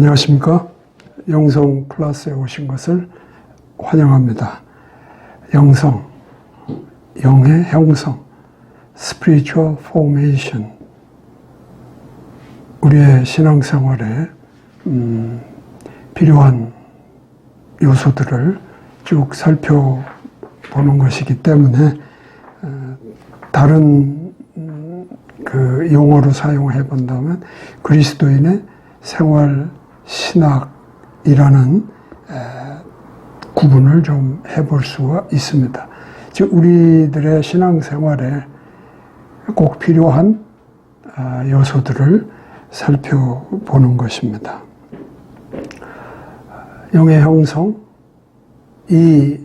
안녕하십니까. 영성 클래스에 오신 것을 환영합니다. 영성, 영의 형성, Spiritual Formation. 우리의 신앙생활에 필요한 요소들을 쭉 살펴보는 것이기 때문에 다른 그 용어로 사용해 본다면 그리스도인의 생활 신학이라는 구분을 좀 해볼 수가 있습니다. 즉 우리들의 신앙생활에 꼭 필요한 요소들을 살펴보는 것입니다. 영의 형성, 이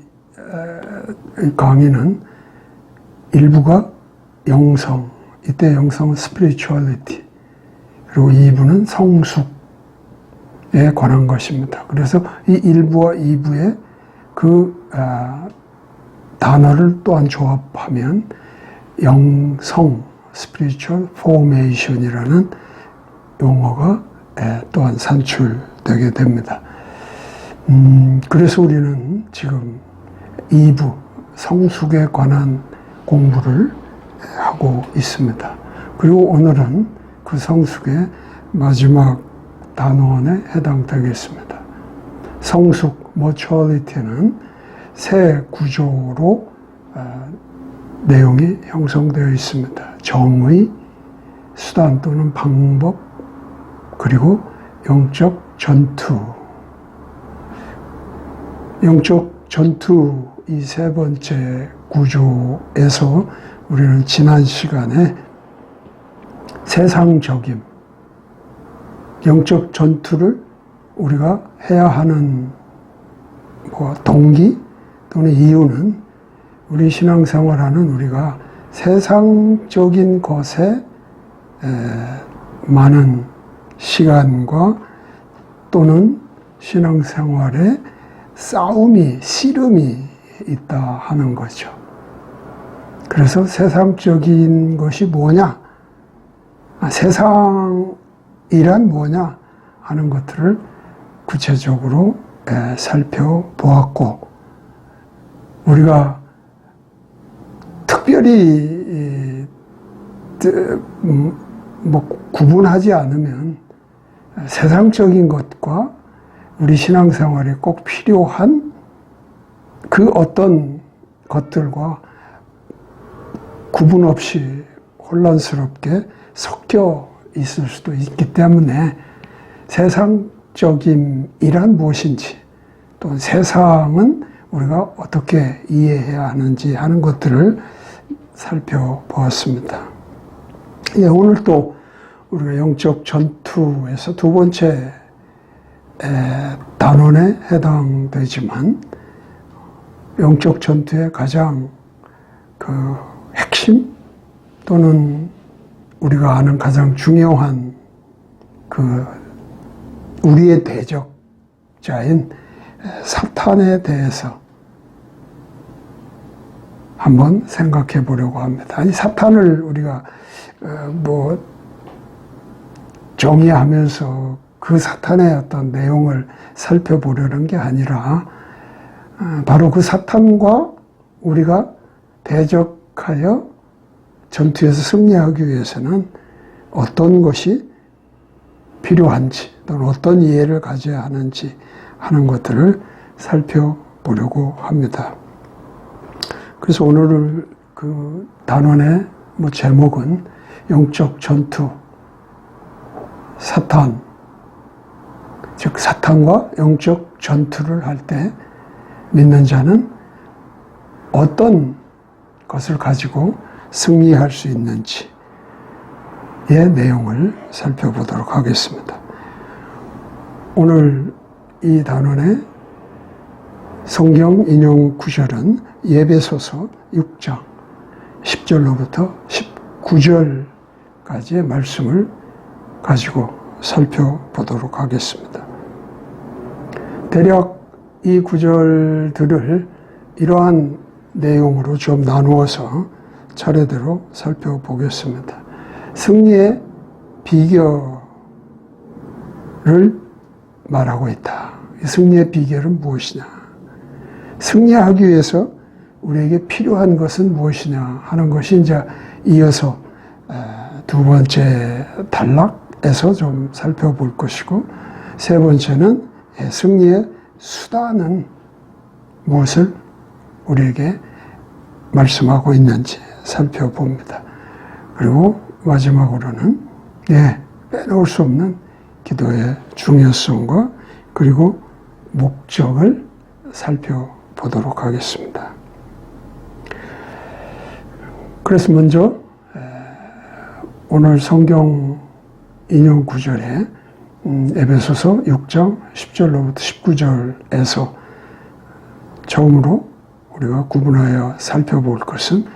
강의는 일부가 영성, 이때 영성은 spirituality, 그리고 2부는 성숙에 관한 것입니다. 그래서 이 1부와 2부의 그 단어를 또한 조합하면 영성, spiritual formation이라는 용어가 또한 산출되게 됩니다. 그래서 우리는 지금 2부 성숙에 관한 공부를 하고 있습니다. 그리고 오늘은 그 성숙의 마지막 단원에 해당되겠습니다. 성숙, maturity는 세 구조로 내용이 형성되어 있습니다. 정의, 수단 또는 방법, 그리고 영적 전투. 영적 전투 이 세 번째 구조에서 우리는 지난 시간에 세상적인 영적 전투를 우리가 해야 하는 동기 또는 이유는 우리 신앙생활하는 우리가 세상적인 것에 많은 시간과 또는 신앙생활에 싸움이, 씨름이 있다 하는 거죠. 그래서 세상적인 것이 뭐냐? 세상이란 뭐냐 하는 것들을 구체적으로 살펴보았고, 우리가 특별히 구분하지 않으면 세상적인 것과 우리 신앙생활에 꼭 필요한 그 어떤 것들과 구분 없이 혼란스럽게 섞여 있을 수도 있기 때문에 세상적인이란 무엇인지, 또 세상은 우리가 어떻게 이해해야 하는지 하는 것들을 살펴보았습니다. 오늘 또 우리가 영적 전투에서 두 번째 단원에 해당되지만 영적 전투의 가장 그 핵심 또는 우리가 아는 가장 중요한 그 우리의 대적자인 사탄에 대해서 한번 생각해 보려고 합니다. 이 사탄을 우리가 정의하면서 그 사탄의 어떤 내용을 살펴보려는 게 아니라 바로 그 사탄과 우리가 대적하여 전투에서 승리하기 위해서는 어떤 것이 필요한지 또는 어떤 이해를 가져야 하는지 하는 것들을 살펴보려고 합니다. 그래서 오늘 그 단원의 제목은 영적 전투, 사탄, 즉 사탄과 영적 전투를 할 때 믿는 자는 어떤 것을 가지고 승리할 수 있는지의 내용을 살펴보도록 하겠습니다. 오늘 이 단원의 성경 인용 구절은 예배소서 6장 10절로부터 19절까지의 말씀을 가지고 살펴보도록 하겠습니다. 대략 이 구절들을 이러한 내용으로 좀 나누어서 차례대로 살펴보겠습니다. 승리의 비결을 말하고 있다. 승리의 비결은 무엇이냐? 승리하기 위해서 우리에게 필요한 것은 무엇이냐 하는 것이 이제 이어서 두 번째 단락에서 좀 살펴볼 것이고, 세 번째는 승리의 수단은 무엇을 우리에게 말씀하고 있는지 살펴봅니다. 그리고 마지막으로는 빼놓을 수 없는 기도의 중요성과 그리고 목적을 살펴보도록 하겠습니다. 그래서 먼저 오늘 성경 인용 구절에 에베소서 6장 10절로부터 19절에서 처음으로 우리가 구분하여 살펴볼 것은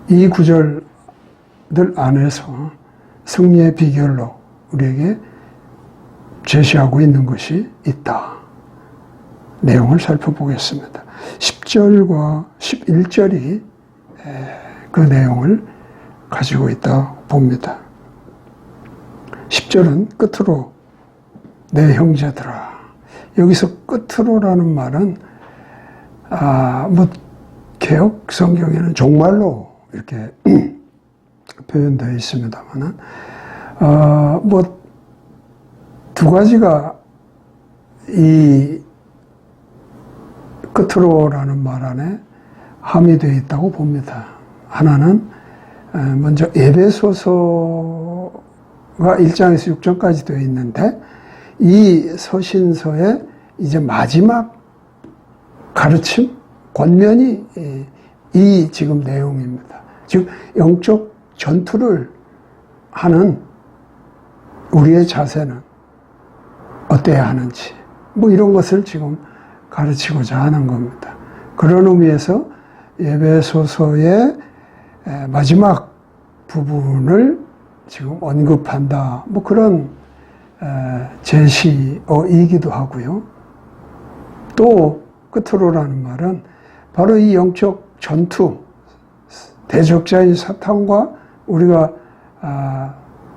이 구절들 안에서 승리의 비결로 우리에게 제시하고 있는 것이 있다. 내용을 살펴보겠습니다. 10절과 11절이 그 내용을 가지고 있다 봅니다. 10절은 끝으로 내 형제들아. 여기서 끝으로라는 말은 개역 성경에는 종말로 이렇게 표현되어 있습니다만은 두 가지가 이 끝으로라는 말 안에 함의되어 있다고 봅니다. 하나는 먼저 에베소서가 1장에서 6장까지 되어 있는데 이 서신서의 이제 마지막 가르침, 권면이 이 지금 내용입니다. 즉 영적 전투를 하는 우리의 자세는 어때야 하는지 이런 것을 지금 가르치고자 하는 겁니다. 그런 의미에서 에베소서의 마지막 부분을 지금 언급한다. 그런 제시어이기도 하고요. 또 끝으로라는 말은 바로 이 영적 전투, 대적자인 사탄과 우리가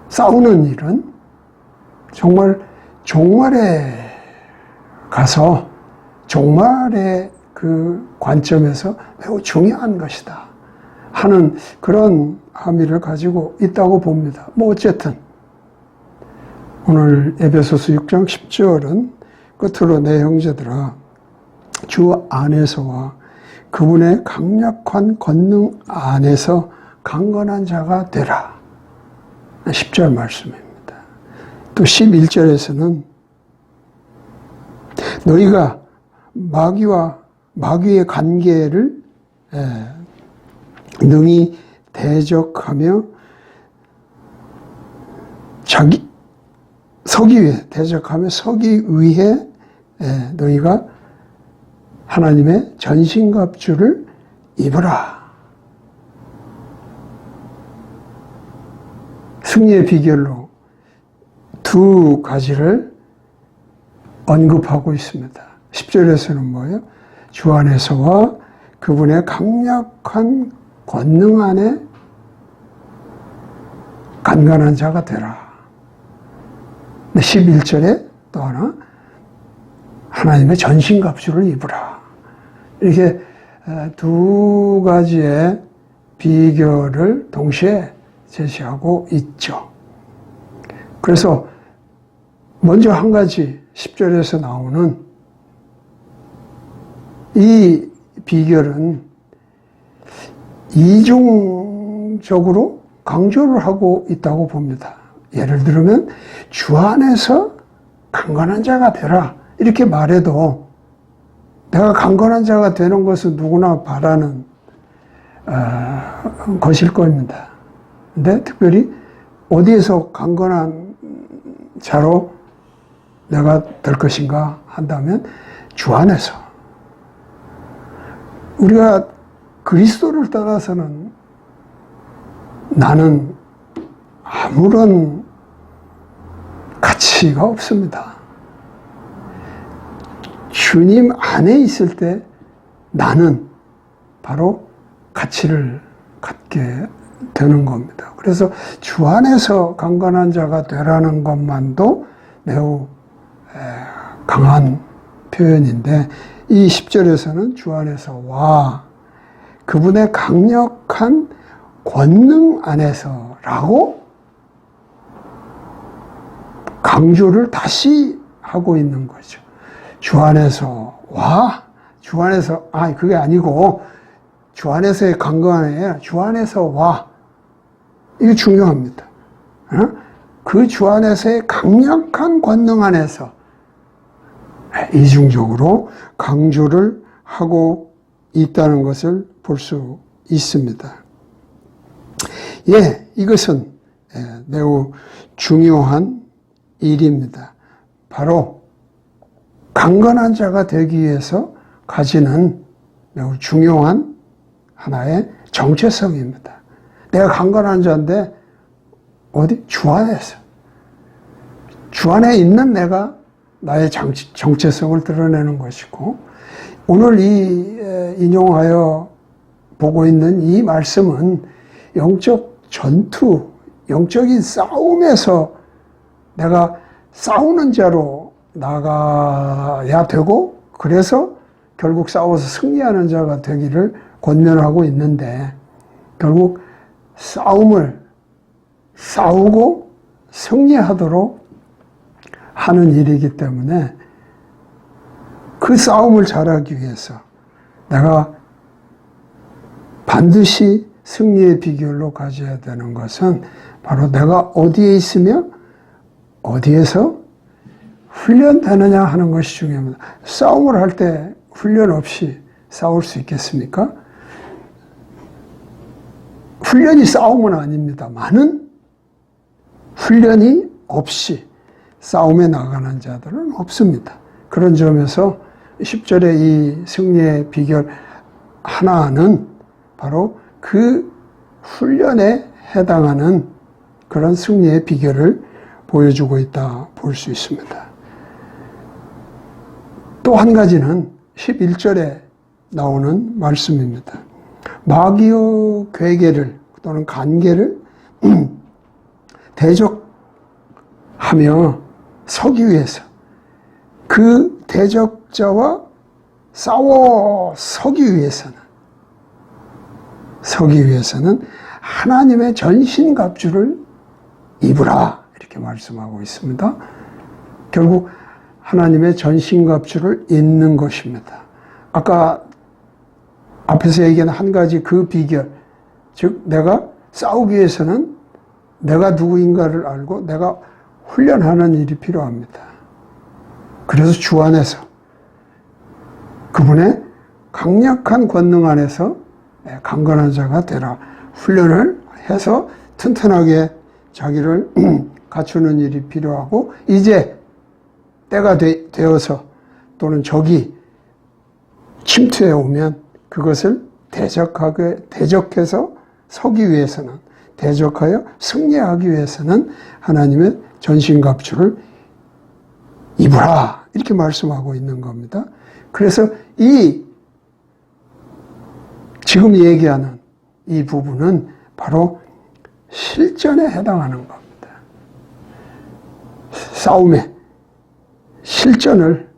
싸우는 일은 정말 종말에 가서 종말의 그 관점에서 매우 중요한 것이다 하는 그런 함의를 가지고 있다고 봅니다. 어쨌든 오늘 에베소서 6장 10절은 끝으로 내 형제들아 주 안에서와 그분의 강력한 권능 안에서 강건한 자가 되라. 10절 말씀입니다. 또 11절에서는 너희가 마귀의 관계를 능히 대적하며 서기 위해 너희가 하나님의 전신갑주를 입으라. 승리의 비결로 두 가지를 언급하고 있습니다. 10절에서는 뭐예요? 주 안에서와 그분의 강력한 권능 안에 간간한 자가 되라. 11절에 또 하나 하나님의 전신갑주를 입으라. 이렇게 두 가지의 비결을 동시에 제시하고 있죠. 그래서 먼저 한 가지 10절에서 나오는 이 비결은 이중적으로 강조를 하고 있다고 봅니다. 예를 들면 주 안에서 강건한 자가 되라 이렇게 말해도 내가 강건한 자가 되는 것은 누구나 바라는 것일 겁니다. 근데 특별히 어디에서 강건한 자로 내가 될 것인가 한다면 주 안에서. 우리가 그리스도를 따라서는 나는 아무런 가치가 없습니다. 주님 안에 있을 때 나는 바로 가치를 갖게 되는 겁니다. 그래서 주 안에서 강건한 자가 되라는 것만도 매우 강한 표현인데 이 10절에서는 주 안에서 와 그분의 강력한 권능 안에서라고 강조를 다시 하고 있는 거죠. 주 안에서 와, 주 안에서 그게 아니고 주 안에서의 강건함이 아니라 주 안에서 와. 이게 중요합니다. 그 주 안에서의 강력한 권능 안에서 이중적으로 강조를 하고 있다는 것을 볼 수 있습니다. 이것은 매우 중요한 일입니다. 바로 강건한 자가 되기 위해서 가지는 매우 중요한 하나의 정체성입니다. 내가 강건한 자인데 어디? 주 안에서. 주 안에 있는 내가 나의 정체성을 드러내는 것이고 오늘 인용하여 보고 있는 이 말씀은 영적 전투, 영적인 싸움에서 내가 싸우는 자로 나가야 되고 그래서 결국 싸워서 승리하는 자가 되기를 권면하고 있는데 결국 싸우고 승리하도록 하는 일이기 때문에 그 싸움을 잘하기 위해서 내가 반드시 승리의 비결로 가져야 되는 것은 바로 내가 어디에 있으며 어디에서 훈련되느냐 하는 것이 중요합니다. 싸움을 할 때 훈련 없이 싸울 수 있겠습니까? 훈련이 싸움은 아닙니다만은 훈련이 없이 싸움에 나가는 자들은 없습니다. 그런 점에서 10절의 이 승리의 비결 하나는 바로 그 훈련에 해당하는 그런 승리의 비결을 보여주고 있다 볼 수 있습니다. 또 한 가지는 11절에 나오는 말씀입니다. 마귀의 괴계를 또는 관계를 대적하며 서기 위해서 그 대적자와 서기 위해서는 하나님의 전신갑주를 입으라 이렇게 말씀하고 있습니다. 결국 하나님의 전신갑주를 입는 것입니다. 아까 앞에서 얘기한 한 가지 그 비결, 즉 내가 싸우기 위해서는 내가 누구인가를 알고 내가 훈련하는 일이 필요합니다. 그래서 주 안에서 그분의 강력한 권능 안에서 강건한 자가 되라. 훈련을 해서 튼튼하게 자기를 갖추는 일이 필요하고 이제 때가 되어서 또는 적이 침투해 오면 그것을 대적해서 서기 위해서는 대적하여 승리하기 위해서는 하나님의 전신갑주를 입으라 이렇게 말씀하고 있는 겁니다. 그래서 지금 얘기하는 이 부분은 바로 실전에 해당하는 겁니다. 싸움의 실전을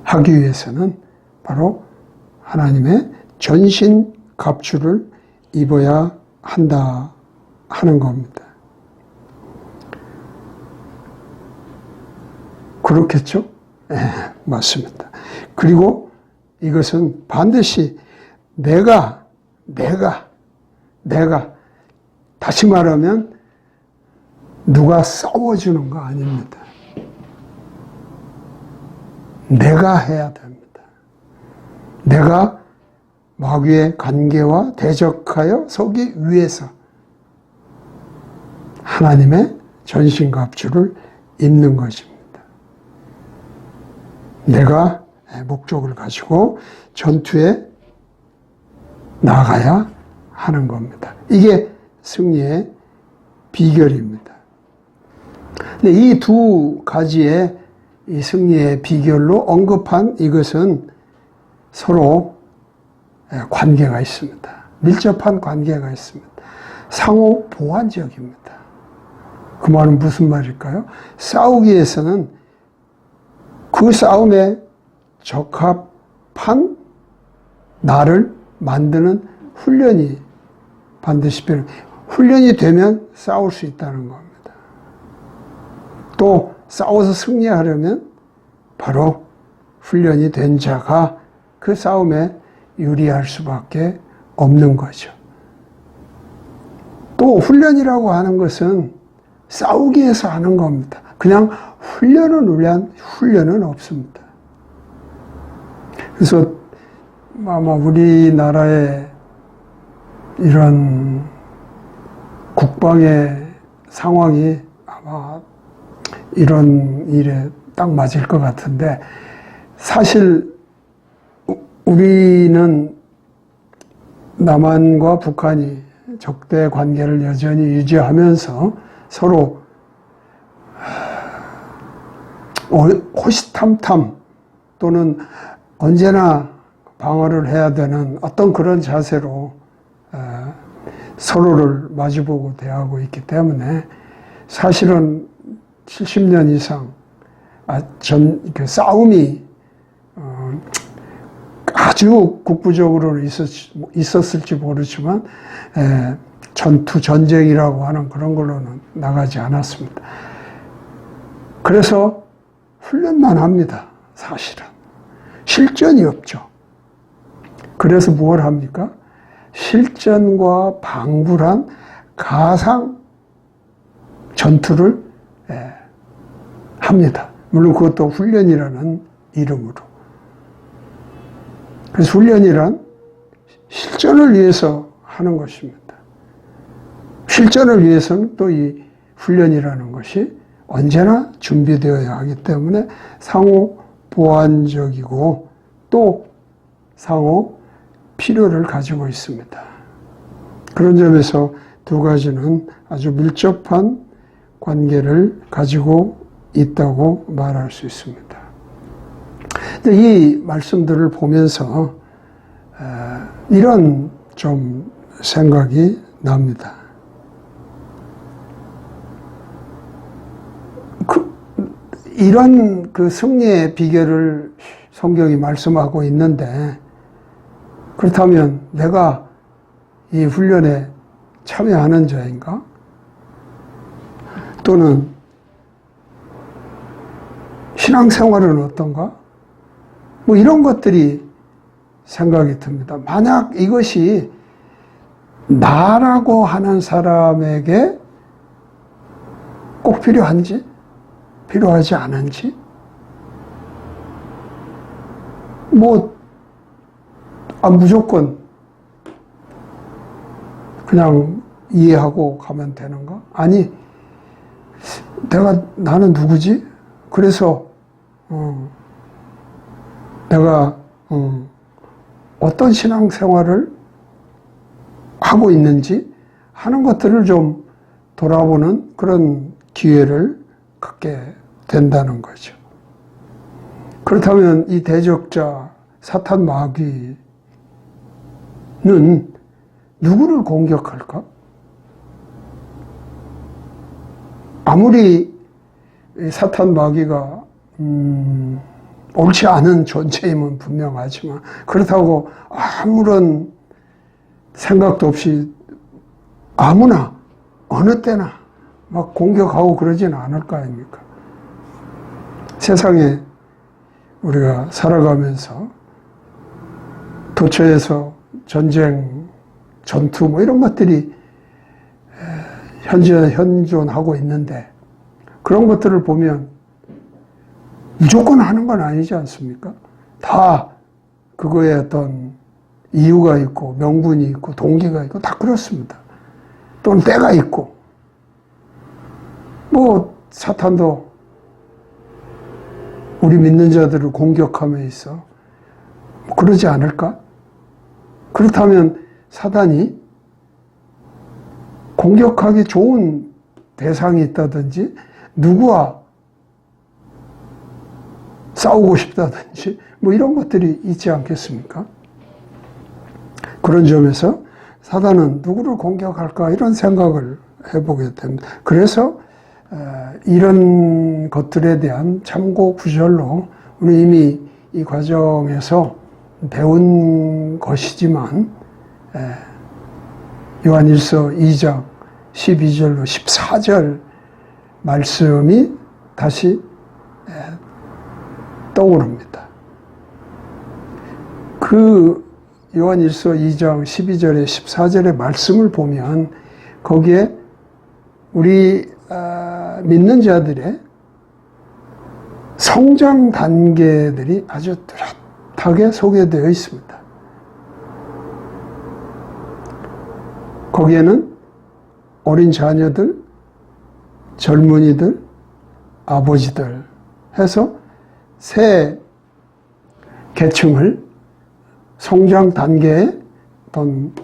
하기 위해서는 바로 하나님의 전신갑주를 입어야 한다 하는 겁니다. 그렇겠죠? 네, 맞습니다. 그리고 이것은 반드시 내가 다시 말하면 누가 싸워주는 거 아닙니다. 내가 해야 됩니다. 내가 마귀의 관계와 대적하여 서기 위해서 하나님의 전신갑주를 입는 것입니다. 내가 목적을 가지고 전투에 나가야 하는 겁니다. 이게 승리의 비결입니다. 근데 이 두 가지의 이 승리의 비결로 언급한 이것은 서로 관계가 있습니다. 밀접한 관계가 있습니다. 상호 보완적입니다. 그 말은 무슨 말일까요? 싸우기 위해서는 그 싸움에 적합한 나를 만드는 훈련이 반드시 필요해요. 훈련이 되면 싸울 수 있다는 겁니다. 또 싸워서 승리하려면 바로 훈련이 된 자가 그 싸움에 유리할 수밖에 없는 거죠. 또 훈련이라고 하는 것은 싸우기 위해서 하는 겁니다. 그냥 훈련을 위한 훈련은 없습니다. 그래서 아마 우리나라의 이런 국방의 상황이 아마 이런 일에 딱 맞을 것 같은데, 사실 우리는 남한과 북한이 적대 관계를 여전히 유지하면서 서로 호시탐탐 또는 언제나 방어를 해야 되는 어떤 그런 자세로 서로를 마주보고 대하고 있기 때문에 사실은 70년 이상 싸움이 아주 국부적으로는 있었을지 모르지만 전쟁이라고 하는 그런 걸로는 나가지 않았습니다. 그래서 훈련만 합니다. 사실은 실전이 없죠. 그래서 뭘 합니까? 실전과 방불한 가상 전투를 합니다. 물론 그것도 훈련이라는 이름으로. 그래서 훈련이란 실전을 위해서 하는 것입니다. 실전을 위해서는 또 이 훈련이라는 것이 언제나 준비되어야 하기 때문에 상호 보완적이고 또 상호 필요를 가지고 있습니다. 그런 점에서 두 가지는 아주 밀접한 관계를 가지고 있다고 말할 수 있습니다. 이 말씀들을 보면서 이런 좀 생각이 납니다. 이런 그 승리의 비결을 성경이 말씀하고 있는데, 그렇다면 내가 이 훈련에 참여하는 자인가? 또는 신앙생활은 어떤가? 뭐 이런 것들이 생각이 듭니다. 만약 이것이 나라고 하는 사람에게 꼭 필요한지, 필요하지 않은지, 무조건 그냥 이해하고 가면 되는가? 아니, 나는 누구지? 그래서, 내가, 어떤 신앙생활을 하고 있는지 하는 것들을 좀 돌아보는 그런 기회를 갖게 된다는 거죠. 그렇다면 이 대적자 사탄 마귀는 누구를 공격할까? 아무리 사탄 마귀가 옳지 않은 존재임은 분명하지만, 그렇다고 아무런 생각도 없이 아무나 어느 때나 막 공격하고 그러지는 않을 거 아닙니까? 세상에 우리가 살아가면서 도처에서 전쟁, 전투 뭐 이런 것들이 현존하고 있는데, 그런 것들을 보면 무조건 하는 건 아니지 않습니까? 다 그거에 어떤 이유가 있고 명분이 있고 동기가 있고 다 그렇습니다. 또는 때가 있고, 사탄도 우리 믿는 자들을 공격함에 있어 그러지 않을까? 그렇다면 사단이 공격하기 좋은 대상이 있다든지, 누구와 싸우고 싶다든지 이런 것들이 있지 않겠습니까? 그런 점에서 사단은 누구를 공격할까, 이런 생각을 해보게 됩니다. 그래서 이런 것들에 대한 참고 구절로 우리 이미 이 과정에서 배운 것이지만 요한일서 2장 12절로 14절 말씀이 다시 떠오릅니다. 그 요한일서 2장 12절에 14절의 말씀을 보면 거기에 우리 믿는 자들의 성장 단계들이 아주 뚜렷하게 소개되어 있습니다. 거기에는 어린 자녀들, 젊은이들, 아버지들 해서 세 계층을 성장 단계의 어떤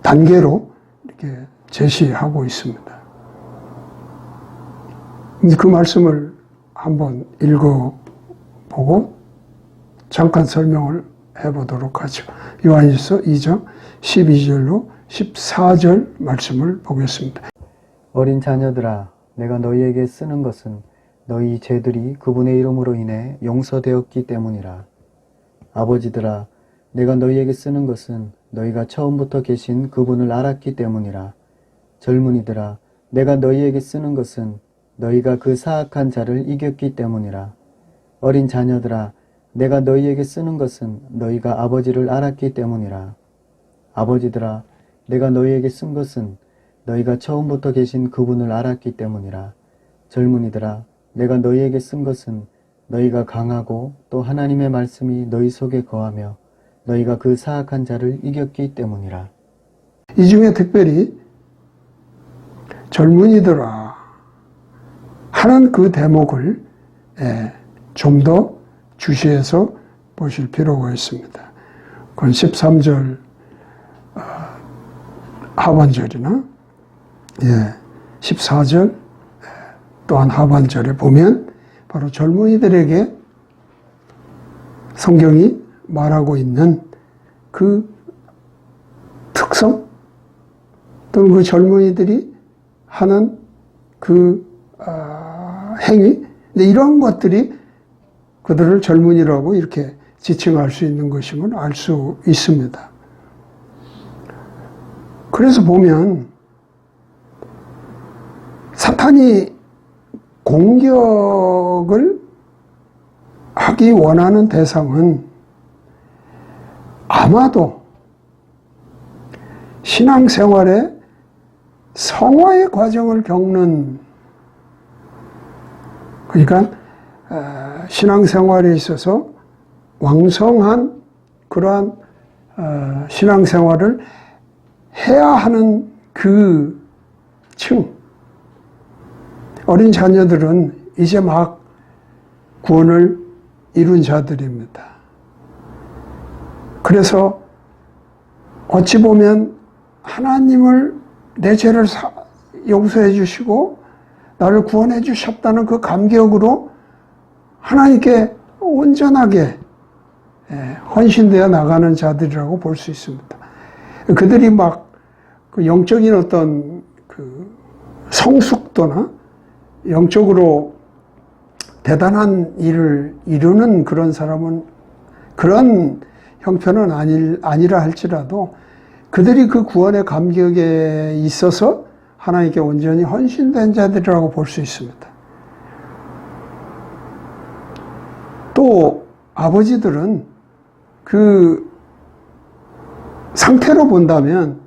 단계로 이렇게 제시하고 있습니다. 그 말씀을 한번 읽어보고 잠깐 설명을 해보도록 하죠. 요한일서 2장 12절로 14절 말씀을 보겠습니다. 어린 자녀들아, 내가 너희에게 쓰는 것은 너희 죄들이 그분의 이름으로 인해 용서되었기 때문이라. 아버지들아, 내가 너희에게 쓰는 것은 너희가 처음부터 계신 그분을 알았기 때문이라. 젊은이들아, 내가 너희에게 쓰는 것은 너희가 그 사악한 자를 이겼기 때문이라. 어린 자녀들아, 내가 너희에게 쓰는 것은 너희가 아버지를 알았기 때문이라. 아버지들아, 내가 너희에게 쓴 것은 너희가 처음부터 계신 그분을 알았기 때문이라. 젊은이들아, 내가 너희에게 쓴 것은 너희가 강하고 또 하나님의 말씀이 너희 속에 거하며 너희가 그 사악한 자를 이겼기 때문이라. 이 중에 특별히 젊은이들아 하는 그 대목을 좀 더 주시해서 보실 필요가 있습니다. 그건 13절 하반절이나 14절 또한 하반절에 보면 바로 젊은이들에게 성경이 말하고 있는 그 특성 또는 그 젊은이들이 하는 그 행위, 이런 것들이 그들을 젊은이라고 이렇게 지칭할 수 있는 것임을 알 수 있습니다. 그래서 보면 사탄이 공격을 하기 원하는 대상은 아마도 신앙생활의 성화의 과정을 겪는, 그러니까 신앙생활에 있어서 왕성한 그러한 신앙생활을 해야 하는 그 층, 어린 자녀들은 이제 막 구원을 이룬 자들입니다. 그래서 어찌 보면 하나님을 내 죄를 용서해 주시고 나를 구원해 주셨다는 그 감격으로 하나님께 온전하게 헌신되어 나가는 자들이라고 볼 수 있습니다. 그들이 막 그 영적인 어떤 그 성숙도나 영적으로 대단한 일을 이루는 그런 사람은, 그런 형편은 아니라 할지라도 그들이 그 구원의 감격에 있어서 하나님께 온전히 헌신된 자들이라고 볼 수 있습니다. 또 아버지들은 그 상태로 본다면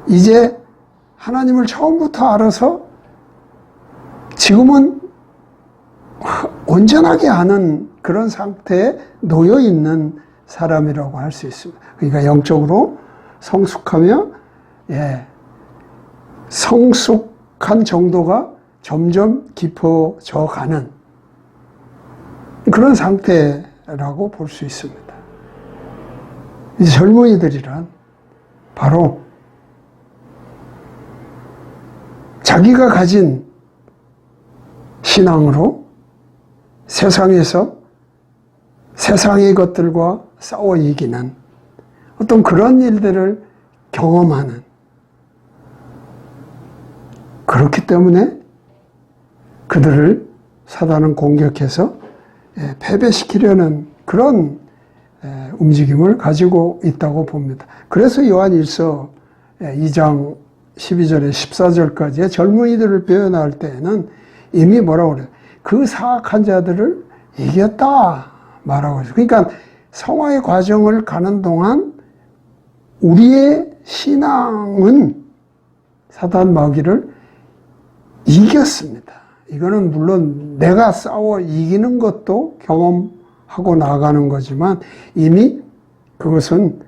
이제 하나님을 처음부터 알아서 지금은 온전하게 아는 그런 상태에 놓여 있는 사람이라고 할 수 있습니다. 그러니까 영적으로 성숙하며 성숙한 정도가 점점 깊어져 가는 그런 상태라고 볼 수 있습니다. 이 젊은이들이란 바로 자기가 가진 신앙으로 세상에서 세상의 것들과 싸워 이기는 어떤 그런 일들을 경험하는, 그렇기 때문에 그들을 사단은 공격해서 패배시키려는 그런 움직임을 가지고 있다고 봅니다. 그래서 요한일서 2장 12절에 14절까지의 젊은이들을 표현할 때에는 이미 뭐라고 그래요? 그 사악한 자들을 이겼다 말하고 있어요. 그러니까 성화의 과정을 가는 동안 우리의 신앙은 사단 마귀를 이겼습니다. 이거는 물론 내가 싸워 이기는 것도 경험하고 나아가는 거지만 이미 그것은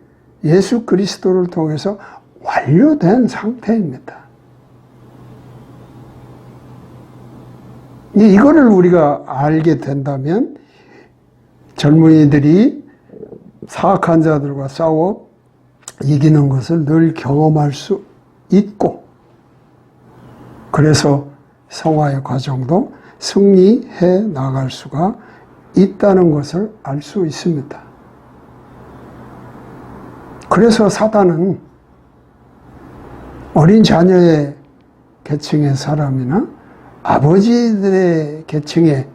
예수 그리스도를 통해서 완료된 상태입니다. 이거를 우리가 알게 된다면 젊은이들이 사악한 자들과 싸워 이기는 것을 늘 경험할 수 있고, 그래서 성화의 과정도 승리해 나갈 수가 있다는 것을 알 수 있습니다. 그래서 사단은 어린 자녀의 계층의 사람이나 아버지들의 계층에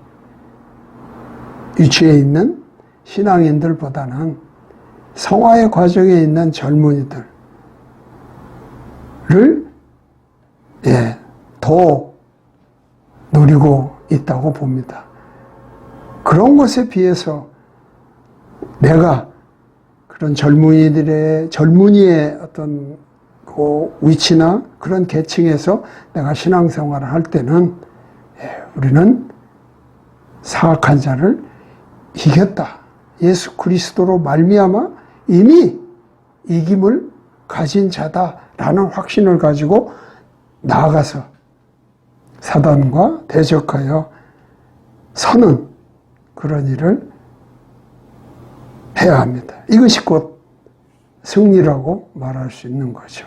위치해 있는 신앙인들보다는 성화의 과정에 있는 젊은이들을 더 누리고 있다고 봅니다. 그런 것에 비해서 내가 그런 젊은이의 어떤 그 위치나 그런 계층에서 내가 신앙생활을 할 때는 우리는 사악한 자를 이겼다. 예수 그리스도로 말미암아 이미 이김을 가진 자다라는 확신을 가지고 나아가서 사단과 대적하여 서는 그런 일을 해야 합니다. 이것이 곧 승리라고 말할 수 있는 거죠.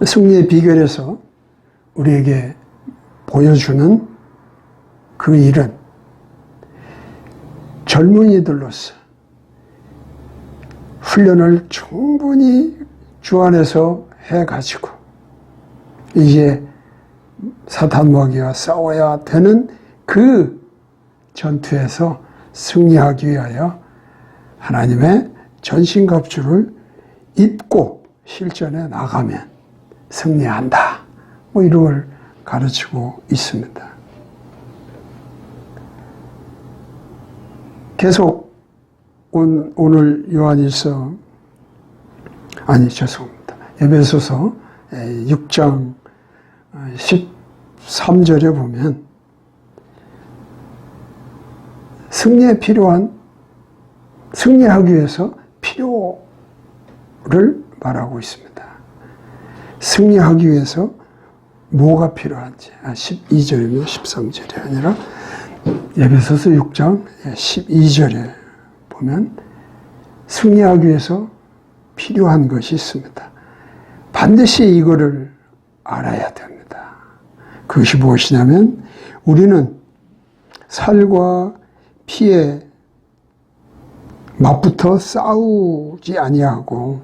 승리의 비결에서 우리에게 보여주는 그 일은 젊은이들로서 훈련을 충분히 주 안에서 해가지고 이제 사탄 마귀와 싸워야 되는 그 전투에서 승리하기 위하여 하나님의 전신갑주를 입고 실전에 나가면 승리한다. 뭐 이런 걸 가르치고 있습니다. 계속 오늘 요한일서 에베소서 6장 13절에 보면 승리하기 위해서 필요를 말하고 있습니다. 승리하기 위해서 뭐가 필요한지 12절이며 13절이 아니라 에베소서 6장 12절에 보면 승리하기 위해서 필요한 것이 있습니다. 반드시 이거를 알아야 됩니다. 그것이 무엇이냐면 우리는 살과 피에 맞붙어 싸우지 아니하고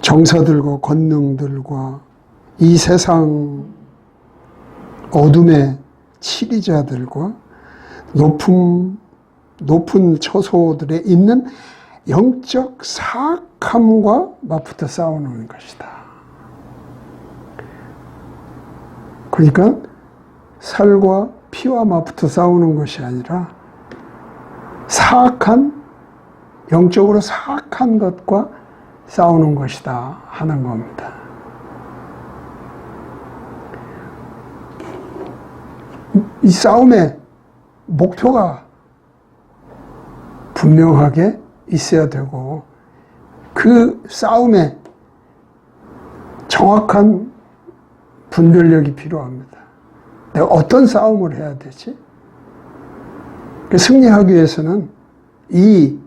정사들과 권능들과 이 세상 어둠의 치리자들과 높은 처소들에 있는 영적 사악함과 맞붙어 싸우는 것이다. 그러니까 살과 피와 맞붙어 싸우는 것이 아니라 영적으로 사악한 것과 싸우는 것이다 하는 겁니다. 이 싸움의 목표가 분명하게 있어야 되고 그 싸움에 정확한 분별력이 필요합니다. 내가 어떤 싸움을 해야 되지? 승리하기 위해서는 이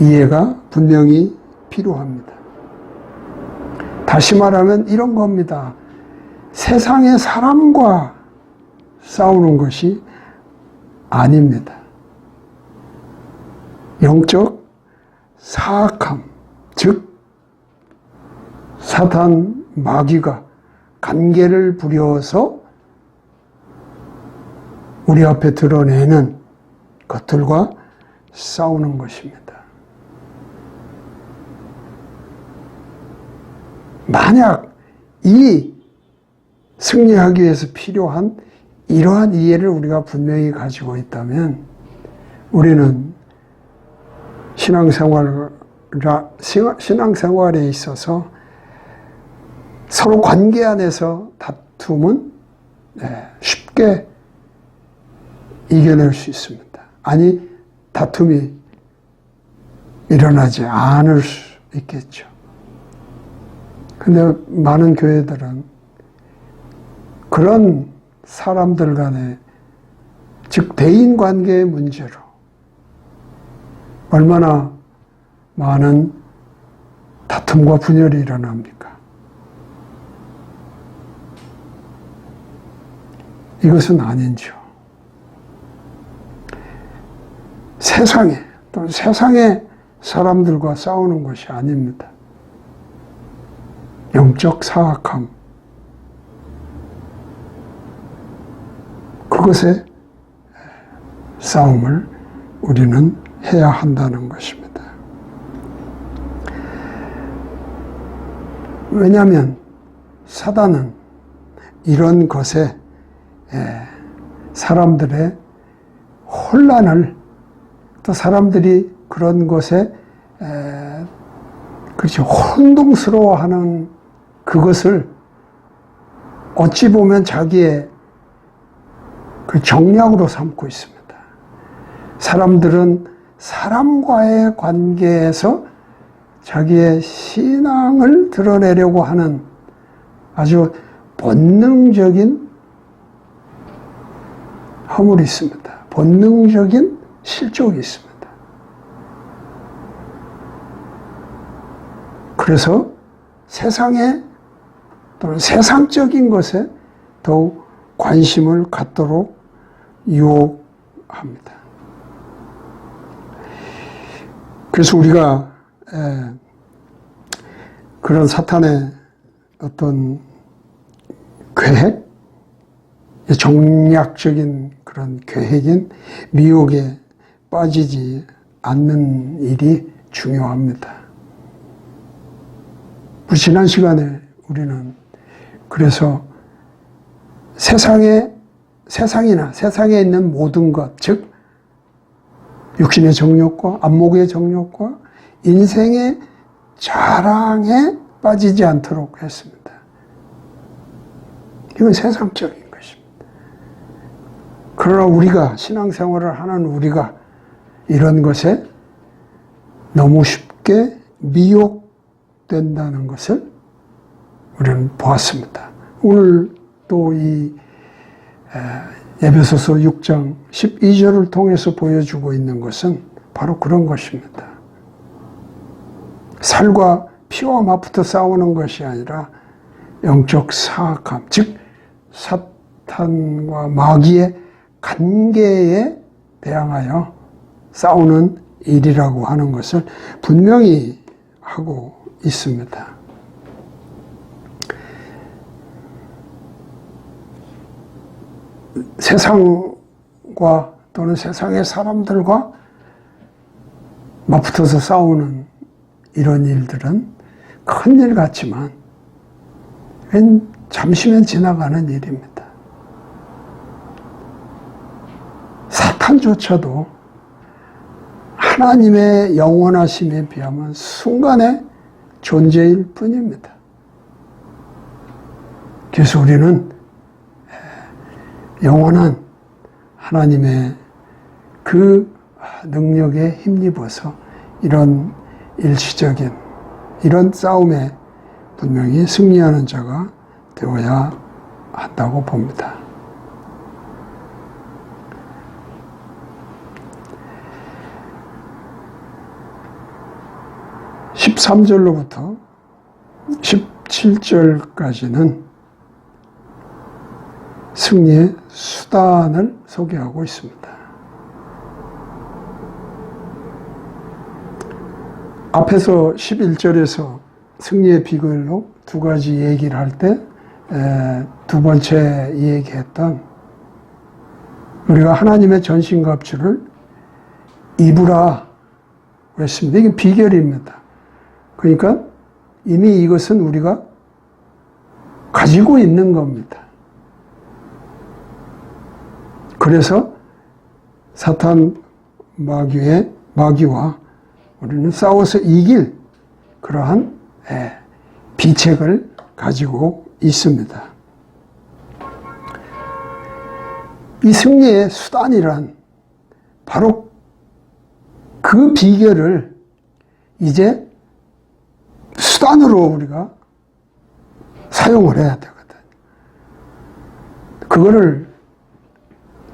이해가 분명히 필요합니다. 다시 말하면 이런 겁니다. 세상의 사람과 싸우는 것이 아닙니다. 영적 사악함, 즉 사탄 마귀가 관계를 부려서 우리 앞에 드러내는 것들과 싸우는 것입니다. 만약 이 승리하기 위해서 필요한 이러한 이해를 우리가 분명히 가지고 있다면 우리는 신앙생활에 있어서 서로 관계 안에서 다툼은 쉽게 이겨낼 수 있습니다. 아니, 다툼이 일어나지 않을 수 있겠죠. 근데 많은 교회들은 그런 사람들 간에, 즉 대인 관계의 문제로 얼마나 많은 다툼과 분열이 일어납니까? 이것은 아닌지요. 또는 세상의 사람들과 싸우는 것이 아닙니다. 영적 사악함, 그것의 싸움을 우리는 해야 한다는 것입니다. 왜냐하면 사단은 이런 것에 사람들의 혼란을, 또 사람들이 그런 것에 그렇죠, 혼동스러워하는 그것을 어찌 보면 자기의 그 정략으로 삼고 있습니다. 사람들은 사람과의 관계에서 자기의 신앙을 드러내려고 하는 아주 본능적인 허물이 있습니다. 본능적인 실족이 있습니다. 그래서 세상에 또는 세상적인 것에 더욱 관심을 갖도록 유혹합니다. 그래서 우리가 그런 사탄의 어떤 계획, 정략적인 그런 계획인 미혹에 빠지지 않는 일이 중요합니다. 지난 시간에 우리는 그래서 세상에 있는 모든 것, 즉 육신의 정욕과 안목의 정욕과 인생의 자랑에 빠지지 않도록 했습니다. 이건 세상적인 것입니다. 그러나 우리가 신앙생활을 하는 우리가 이런 것에 너무 쉽게 미혹된다는 것을 우리는 보았습니다. 오늘 또 이 에베소서 6장 12절을 통해서 보여주고 있는 것은 바로 그런 것입니다. 살과 피와 맛부터 싸우는 것이 아니라 영적 사악함, 즉 사탄과 마귀의 관계에 대항하여 싸우는 일이라고 하는 것을 분명히 하고 있습니다. 세상과 또는 세상의 사람들과 맞붙어서 싸우는 이런 일들은 큰일 같지만 잠시면 지나가는 일입니다. 사탄조차도 하나님의 영원하심에 비하면 순간의 존재일 뿐입니다. 그래서 우리는 영원한 하나님의 그 능력에 힘입어서 이런 일시적인 이런 싸움에 분명히 승리하는 자가 되어야 한다고 봅니다. (13절로부터) (17절까지는) 승리의 수단을 소개하고 있습니다. 앞에서 11절에서 승리의 비결로 두 가지 얘기를 할 때 두 번째 얘기했던 우리가 하나님의 전신갑주를 입으라 그랬습니다. 이게 비결입니다. 그러니까 이미 이것은 우리가 가지고 있는 겁니다. 그래서 사탄 마귀와 우리는 싸워서 이길 그러한 비책을 가지고 있습니다. 이 승리의 수단이란 바로 그 비결을 이제 수단으로 우리가 사용을 해야 되거든. 그거를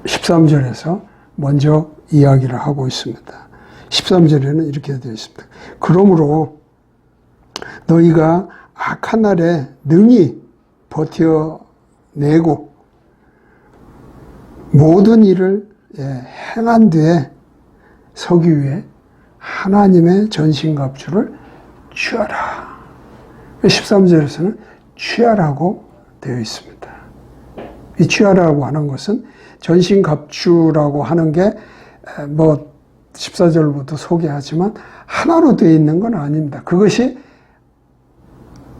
13절에서 먼저 이야기를 하고 있습니다. 13절에는 이렇게 되어 있습니다. 그러므로 너희가 악한 날에 능히 버텨내고 모든 일을 행한 뒤에 서기 위해 하나님의 전신갑주를 취하라. 13절에서는 취하라고 되어 있습니다. 이 취하라고 하는 것은 전신갑주라고 하는 게 뭐 14절부터 소개하지만 하나로 되어 있는 건 아닙니다. 그것이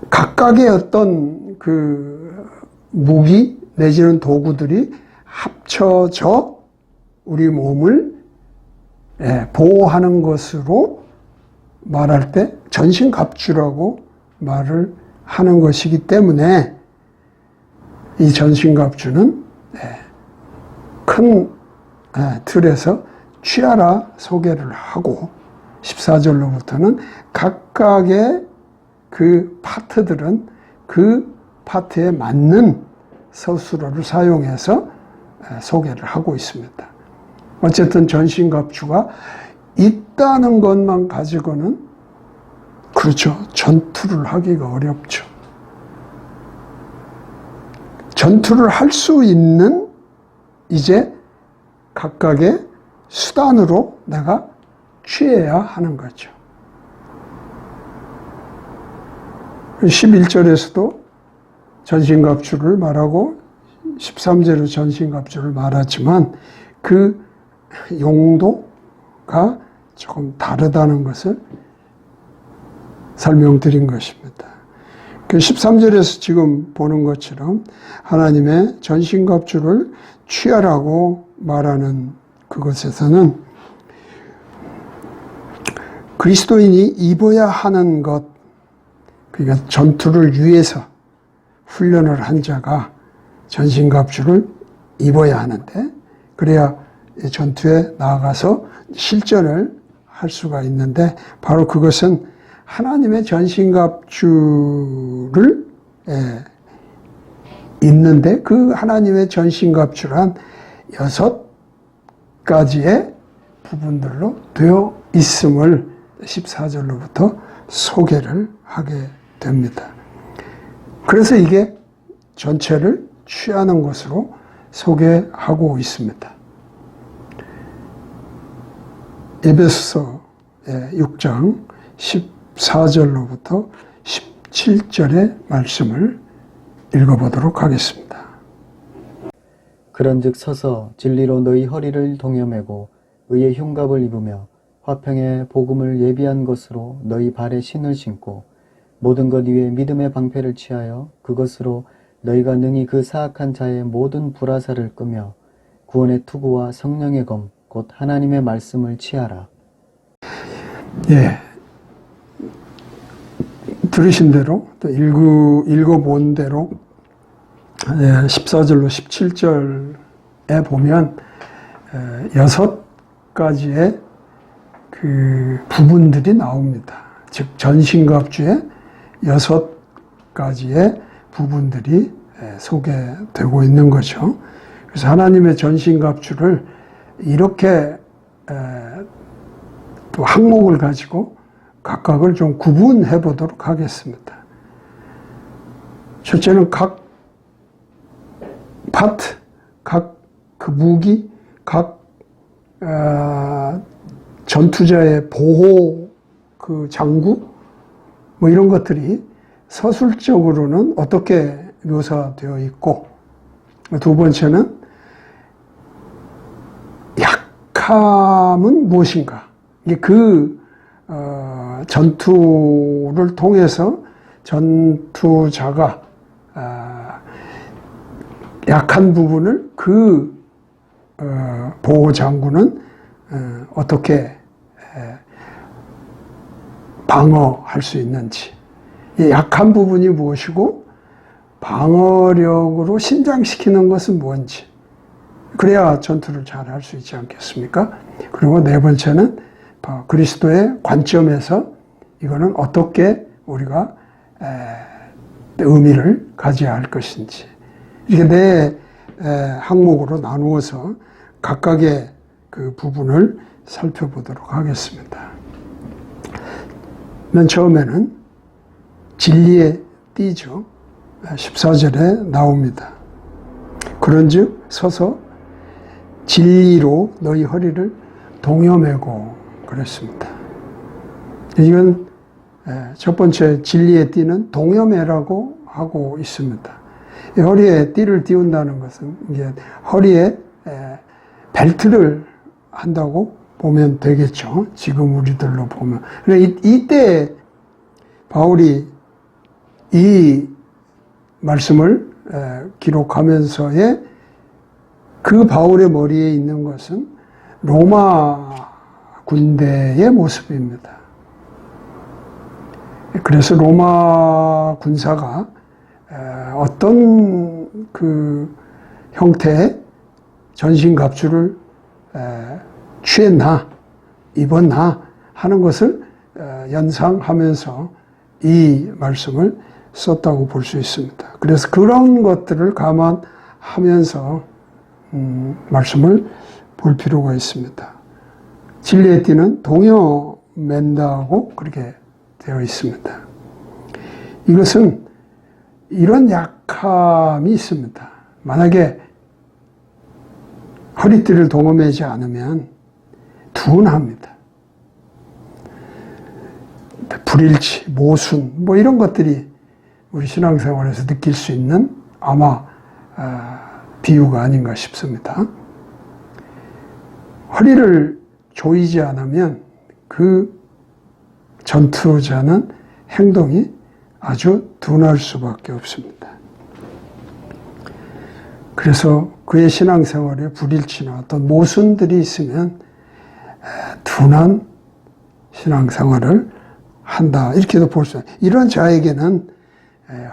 각각의 어떤 그 무기 내지는 도구들이 합쳐져 우리 몸을 보호하는 것으로 말할 때 전신갑주라고 말을 하는 것이기 때문에 이 전신갑주는 큰 틀에서 취하라 소개를 하고 14절로부터는 각각의 그 파트들은 그 파트에 맞는 서술어를 사용해서 소개를 하고 있습니다. 어쨌든 전신갑주가 있다는 것만 가지고는 그렇죠. 전투를 하기가 어렵죠. 전투를 할 수 있는 이제 각각의 수단으로 내가 취해야 하는 거죠. 11절에서도 전신갑주를 말하고 13절에 전신갑주를 말하지만 그 용도가 조금 다르다는 것을 설명드린 것입니다. 그 13절에서 지금 보는 것처럼 하나님의 전신갑주를 취하라고 말하는 그것에서는 그리스도인이 입어야 하는 것, 그러니까 전투를 위해서 훈련을 한 자가 전신갑주를 입어야 하는데 그래야 전투에 나아가서 실전을 할 수가 있는데 바로 그것은 하나님의 전신갑주를 입는데 그 하나님의 전신갑주란 6가지의 부분들로 되어 있음을 14절로부터 소개를 하게 됩니다. 그래서 이게 전체를 취하는 것으로 소개하고 있습니다. 에베소서 6장 14절로부터 17절의 말씀을 읽어보도록 하겠습니다. 그런즉 서서 진리로 너희 허리를 동여매고 의의 흉갑을 입으며 화평의 복음을 예비한 것으로 너희 발에 신을 신고 모든 것 위에 믿음의 방패를 취하여 그것으로 너희가 능히 그 사악한 자의 모든 불화살을 끄며 구원의 투구와 성령의 검 곧 하나님의 말씀을 취하라. 들으신 대로 또 읽어본 대로 14절로 17절에 보면 6가지의 그 부분들이 나옵니다. 즉 전신갑주의 6가지의 부분들이 소개되고 있는 거죠. 그래서 하나님의 전신갑주를 이렇게 또 항목을 가지고 각각을 좀 구분해 보도록 하겠습니다. 첫째는 각 파트, 각 그 무기, 각 전투자의 보호 그 장구 뭐 이런 것들이 서술적으로는 어떻게 묘사되어 있고, 두 번째는 약함은 무엇인가. 이게 전투를 통해서 전투자가 약한 부분을 보호 장군은 어떻게 방어할 수 있는지, 이 약한 부분이 무엇이고 방어력으로 신장시키는 것은 뭔지, 그래야 전투를 잘 할 수 있지 않겠습니까? 그리고 네 번째는 그리스도의 관점에서 이거는 어떻게 우리가 의미를 가져야 할 것인지, 이렇게 네 항목으로 나누어서 각각의 그 부분을 살펴보도록 하겠습니다. 맨 처음에는 진리의 띠죠. 14절에 나옵니다. 그런즉 서서 진리로 너희 허리를 동여매고 그랬습니다. 이건 첫 번째 진리의 띠는 동여매라고 하고 있습니다. 이 허리에 띠를 띄운다는 것은 이제 허리에 벨트를 한다고 보면 되겠죠. 지금 우리들로 보면. 이때 바울이 이 말씀을 기록하면서의 그 바울의 머리에 있는 것은 로마 군대의 모습입니다. 그래서 로마 군사가 어떤 그 형태의 전신갑주를 취했나, 입었나 하는 것을 연상하면서 이 말씀을 썼다고 볼 수 있습니다. 그래서 그런 것들을 감안하면서 말씀을 볼 필요가 있습니다. 진리의 띠는 동여맨다고 그렇게 되어 있습니다. 이것은 이런 약함이 있습니다. 만약에 허리띠를 동여매지 않으면 둔합니다. 불일치, 모순, 이런 것들이 우리 신앙생활에서 느낄 수 있는 아마 비유가 아닌가 싶습니다. 허리를 조이지 않으면 그 전투자는 행동이 아주 둔할 수밖에 없습니다. 그래서 그의 신앙생활에 불일치나 어떤 모순들이 있으면 둔한 신앙생활을 한다, 이렇게도 볼 수 있습니다. 이런 자에게는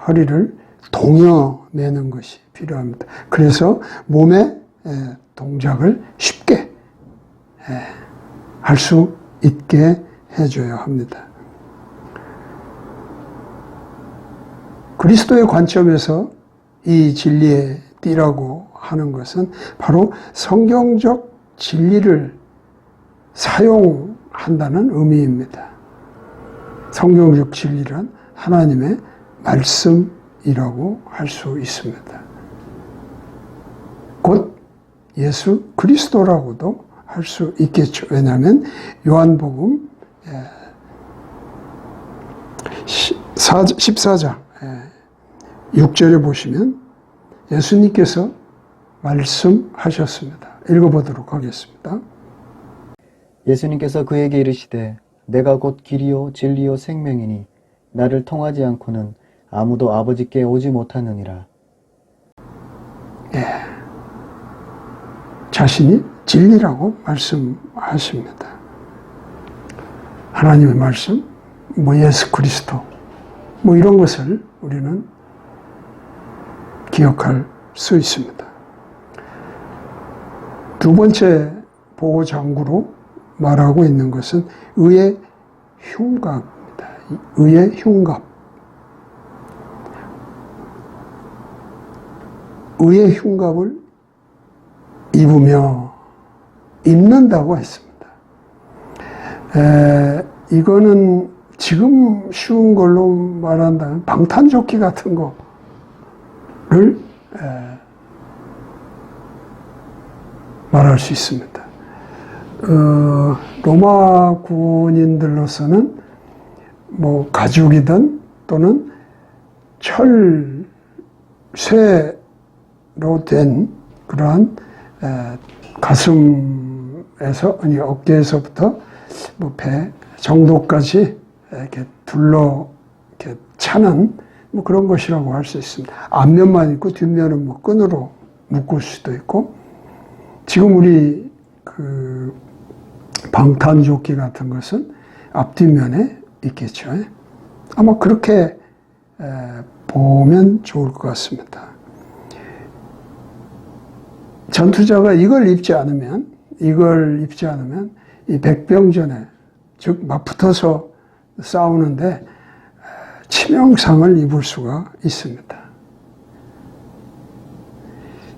허리를 동여매는 것이 필요합니다. 그래서 몸의 동작을 쉽게 할 수 있게 해줘야 합니다. 그리스도의 관점에서 이 진리의 띠라고 하는 것은 바로 성경적 진리를 사용한다는 의미입니다. 성경적 진리란 하나님의 말씀이라고 할 수 있습니다. 곧 예수 그리스도라고도 할 수 있겠죠. 왜냐하면 요한복음 14장 6절에 보시면 예수님께서 말씀하셨습니다. 읽어보도록 하겠습니다. 예수님께서 그에게 이르시되 내가 곧 길이요 진리요 생명이니 나를 통하지 않고는 아무도 아버지께 오지 못하느니라. 자신이 진리라고 말씀하십니다. 하나님의 말씀, 예수 그리스도, 이런 것을 우리는 기억할 수 있습니다. 두 번째 보호장구로 말하고 있는 것은 의의 흉갑입니다. 의의 흉갑. 의의 흉갑을 입는다고 했습니다. 이거는 지금 쉬운 걸로 말한다면 방탄조끼 같은 거를 말할 수 있습니다. 로마 군인들로서는 가죽이든 또는 철 쇠로 된 그러한 가슴에서, 아니 어깨에서부터 뭐 배 정도까지 이렇게 둘러 이렇게 차는 뭐 그런 것이라고 할 수 있습니다. 앞면만 있고 뒷면은 뭐 끈으로 묶을 수도 있고, 지금 우리 그 방탄조끼 같은 것은 앞뒷면에 있겠죠. 아마 그렇게 보면 좋을 것 같습니다. 전투자가 이걸 입지 않으면 이 백병전에, 즉 맞붙어서 싸우는데 치명상을 입을 수가 있습니다.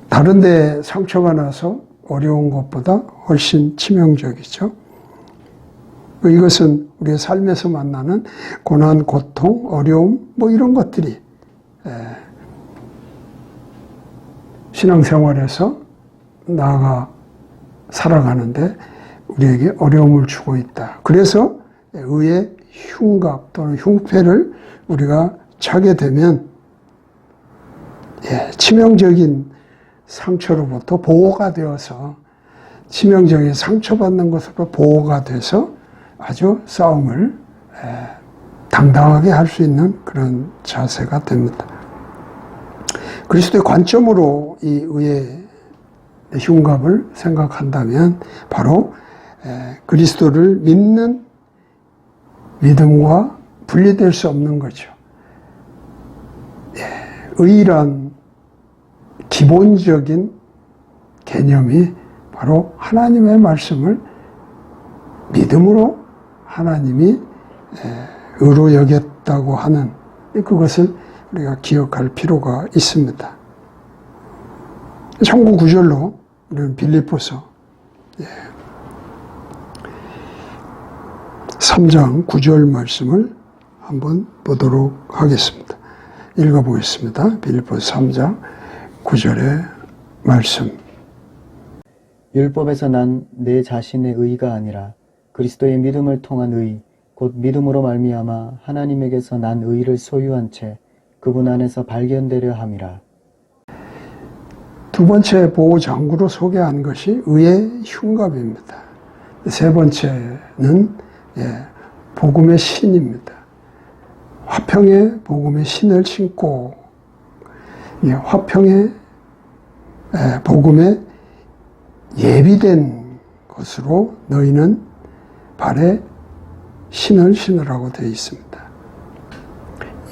다른 데 상처가 나서 어려운 것보다 훨씬 치명적이죠. 이것은 우리의 삶에서 만나는 고난, 고통, 어려움 뭐 이런 것들이 신앙생활에서 나아가 살아가는데 우리에게 어려움을 주고 있다. 그래서 의의 흉갑 또는 흉패를 우리가 차게 되면 치명적인 상처로부터 보호가 되어서, 치명적인 상처받는 것으로 보호가 돼서 아주 싸움을 당당하게 할 수 있는 그런 자세가 됩니다. 그리스도의 관점으로 이 의의 흉갑을 생각한다면 바로 그리스도를 믿는 믿음과 분리될 수 없는 거죠. 의란 기본적인 개념이 바로 하나님의 말씀을 믿음으로 하나님이 의로 여겼다고 하는 그것을 우리가 기억할 필요가 있습니다. 참고 구절로 우리는 빌립보서 3장 9절 말씀을 한번 보도록 하겠습니다. 읽어보겠습니다. 빌립보서 3장 9절의 말씀. 율법에서 난 내 자신의 의가 아니라 그리스도의 믿음을 통한 의, 곧 믿음으로 말미암아 하나님에게서 난 의를 소유한 채 그분 안에서 발견되려 함이라. 두 번째 보호장구로 소개한 것이 의의 흉갑입니다. 세 번째는 복음의 신입니다. 화평의 복음의 신을 신고 화평의 복음에 예비된 것으로 너희는 발에 신을 신으라고 되어 있습니다.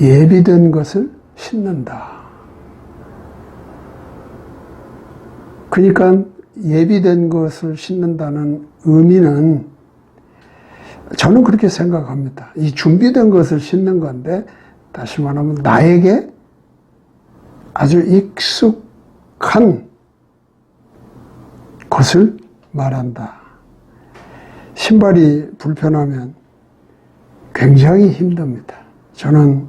예비된 것을 신는다. 그러니까 예비된 것을 신는다는 의미는 저는 그렇게 생각합니다. 이 준비된 것을 신는 건데, 다시 말하면 나에게 아주 익숙한 것을 말한다. 신발이 불편하면 굉장히 힘듭니다. 저는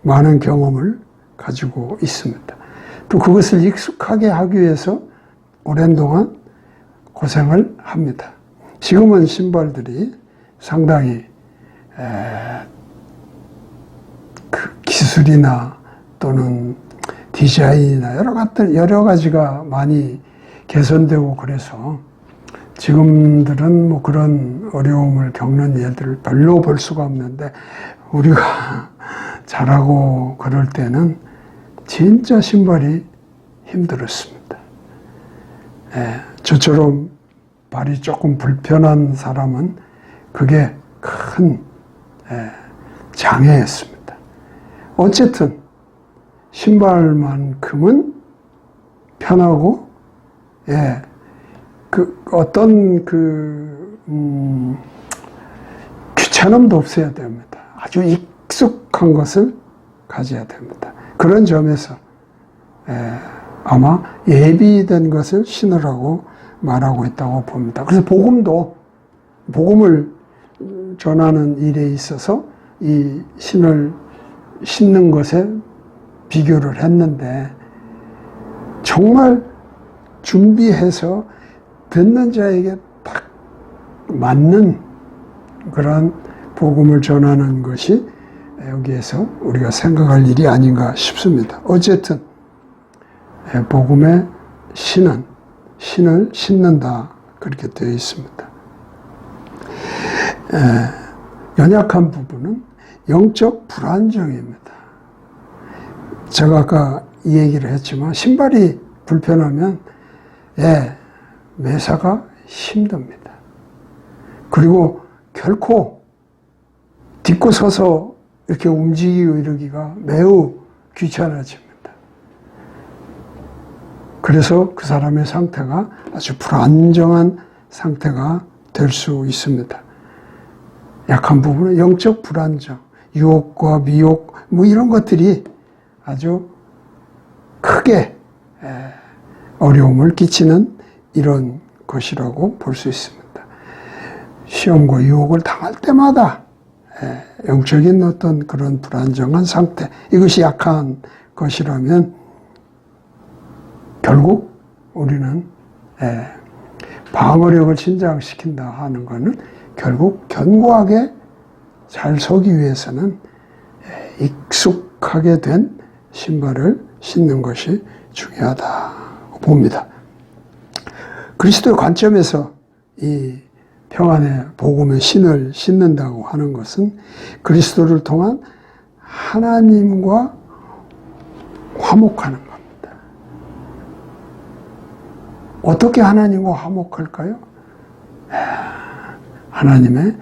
많은 경험을 가지고 있습니다. 또 그것을 익숙하게 하기 위해서 오랜 동안 고생을 합니다. 지금은 신발들이 상당히 그 기술이나 또는 디자인이나 여러 가지가 많이 개선되고 그래서 지금들은 뭐 그런 어려움을 겪는 예들을 별로 볼 수가 없는데, 우리가 자라고 그럴 때는 진짜 신발이 힘들었습니다. 저처럼 발이 조금 불편한 사람은 그게 큰 장애였습니다. 어쨌든 신발만큼은 편하고 그 어떤 귀찮음도 없어야 됩니다. 아주 익숙한 것을 가져야 됩니다. 그런 점에서 아마 예비된 것을 신으라고 말하고 있다고 봅니다. 그래서 복음을 전하는 일에 있어서 이 신을 신는 것에 비교를 했는데, 정말 준비해서 듣는 자에게 딱 맞는 그런 복음을 전하는 것이 여기에서 우리가 생각할 일이 아닌가 싶습니다. 어쨌든 복음의 신을 심는다 그렇게 되어 있습니다. 연약한 부분은 영적 불안정입니다. 제가 아까 이 얘기를 했지만 신발이 불편하면 매사가 힘듭니다. 그리고 결코 딛고 서서 이렇게 움직이고 이러기가 매우 귀찮아집니다. 그래서 그 사람의 상태가 아주 불안정한 상태가 될 수 있습니다. 약한 부분은 영적 불안정, 유혹과 미혹 뭐 이런 것들이 아주 크게 어려움을 끼치는 이런 것이라고 볼 수 있습니다. 시험과 유혹을 당할 때마다 영적인 어떤 그런 불안정한 상태, 이것이 약한 것이라면 결국 우리는 방어력을 신장시킨다 하는 것은 결국 견고하게 잘 서기 위해서는 익숙하게 된 신발을 신는 것이 중요하다고 봅니다. 그리스도의 관점에서 이 평안의 복음의 신을 신는다고 하는 것은 그리스도를 통한 하나님과 화목하는 겁니다. 어떻게 하나님과 화목할까요? 하나님의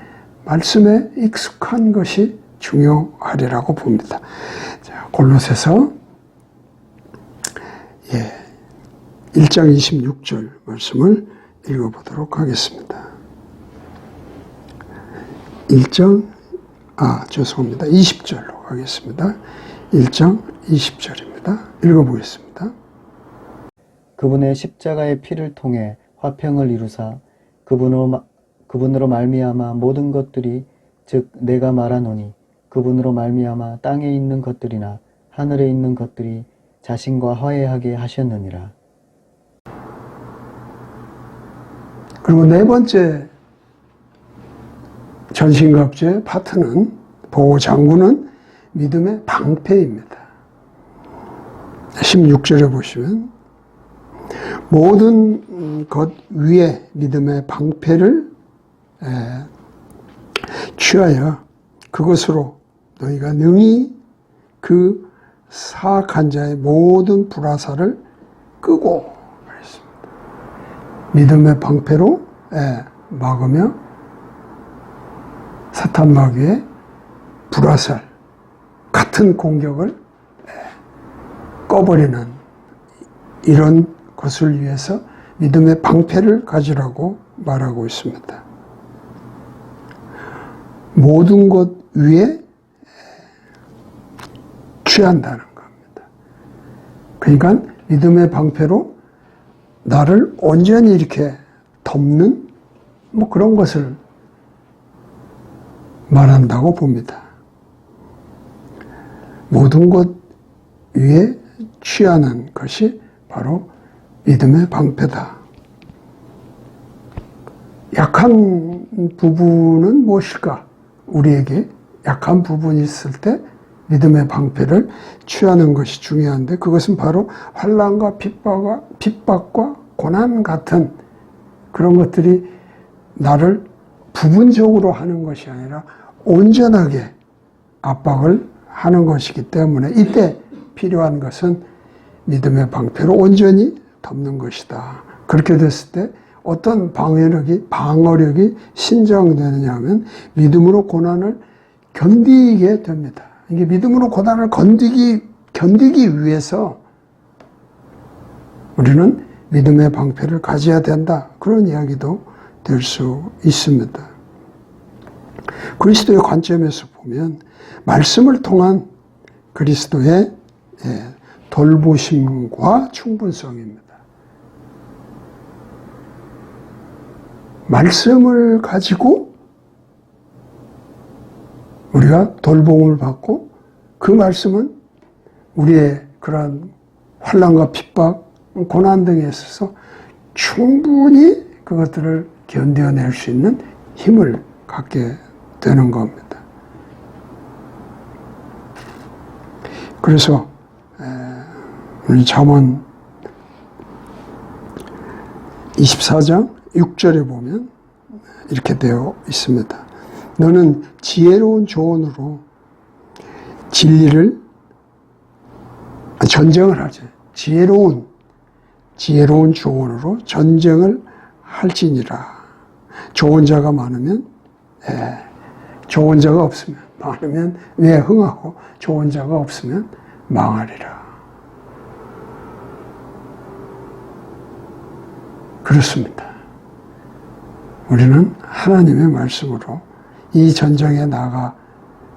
말씀에 익숙한 것이 중요하리라고 봅니다. 자, 골로새서 1장 26절 말씀을 읽어보도록 하겠습니다. 20절로 가겠습니다. 1장 20절입니다. 읽어보겠습니다. 그분의 십자가의 피를 통해 화평을 이루사 그분으로 말미암아 모든 것들이 즉 내가 말하노니 그분으로 말미암아 땅에 있는 것들이나 하늘에 있는 것들이 자신과 화해하게 하셨느니라. 그리고 네 번째 전신갑주의 파트는 보호장구는 믿음의 방패입니다. 16절에 보시면 모든 것 위에 믿음의 방패를 취하여 그것으로 너희가 능히 그 사악한 자의 모든 불화살을 끄고 그랬습니다. 믿음의 방패로 막으며 사탄 마귀의 불화살 같은 공격을 꺼버리는 이런 것을 위해서 믿음의 방패를 가지라고 말하고 있습니다. 모든 것 위에 취한다는 겁니다. 그러니까 믿음의 방패로 나를 온전히 이렇게 덮는 뭐 그런 것을 말한다고 봅니다. 모든 것 위에 취하는 것이 바로 믿음의 방패다. 약한 부분은 무엇일까? 우리에게 약한 부분이 있을 때 믿음의 방패를 취하는 것이 중요한데 그것은 바로 환난과 핍박과 고난 같은 그런 것들이 나를 부분적으로 하는 것이 아니라 온전하게 압박을 하는 것이기 때문에 이때 필요한 것은 믿음의 방패로 온전히 덮는 것이다. 그렇게 됐을 때 어떤 방어력이 신장되느냐 하면 믿음으로 고난을 견디게 됩니다. 이게 믿음으로 고난을 견디기 위해서 우리는 믿음의 방패를 가져야 된다. 그런 이야기도 될 수 있습니다. 그리스도의 관점에서 보면 말씀을 통한 그리스도의 돌보심과 충분성입니다. 말씀을 가지고 우리가 돌봄을 받고 그 말씀은 우리의 그러한 환난과 핍박, 고난 등에 있어서 충분히 그것들을 견뎌낼 수 있는 힘을 갖게 되는 겁니다. 그래서 우리 잠언 24장 6절에 보면 이렇게 되어 있습니다. 너는 지혜로운 조언으로 진리를 전쟁을 하지. 지혜로운 조언으로 전쟁을 할지니라. 조언자가 많으면 조언자가 없으면 많으면 왜 흥하고 조언자가 없으면 망하리라. 그렇습니다. 우리는 하나님의 말씀으로 이 전쟁에 나가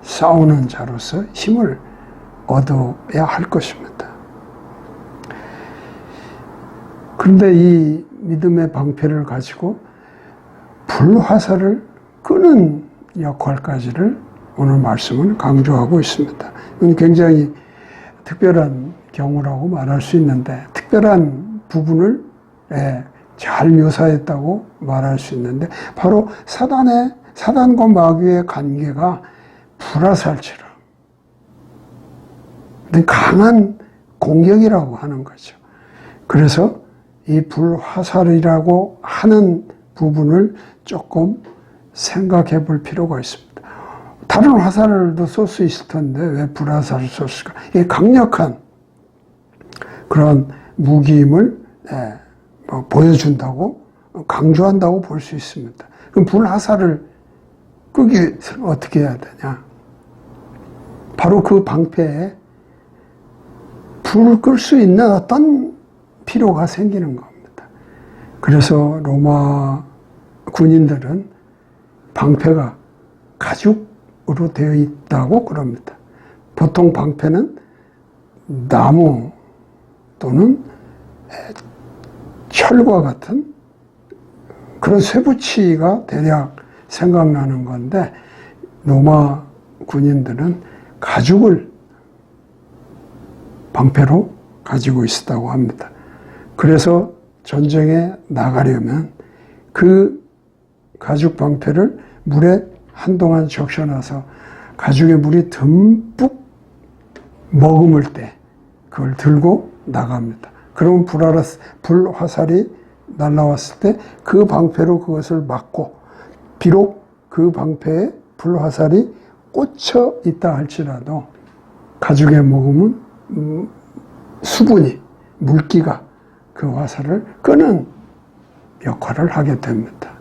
싸우는 자로서 힘을 얻어야 할 것입니다. 그런데 이 믿음의 방패를 가지고 불화살을 끄는 역할까지를 오늘 말씀은 강조하고 있습니다. 이건 굉장히 특별한 경우라고 말할 수 있는데, 특별한 부분을 잘 묘사했다고 말할 수 있는데, 바로 사단과 마귀의 관계가 불화살처럼 강한 공격이라고 하는 거죠. 그래서 이 불화살이라고 하는 부분을 조금 생각해 볼 필요가 있습니다. 다른 화살도 쏠 수 있을 텐데 왜 불화살을 쏠까? 이 강력한 그런 무기임을 보여준다고, 강조한다고 볼 수 있습니다. 그럼 불화살을 끄기 위해서는 어떻게 해야 되냐? 바로 그 방패에 불을 끌 수 있는 어떤 필요가 생기는 겁니다. 그래서 로마 군인들은 방패가 가죽으로 되어 있다고 그럽니다. 보통 방패는 나무 또는 철과 같은 그런 쇠붙이가 대략 생각나는 건데, 로마 군인들은 가죽을 방패로 가지고 있었다고 합니다. 그래서 전쟁에 나가려면 그 가죽 방패를 물에 한동안 적셔놔서 가죽에 물이 듬뿍 머금을 때 그걸 들고 나갑니다. 그러면 불화살이 날아왔을 때 그 방패로 그것을 막고, 비록 그 방패에 불화살이 꽂혀 있다 할지라도 가죽에 머금은 수분이, 물기가 그 화살을 끄는 역할을 하게 됩니다.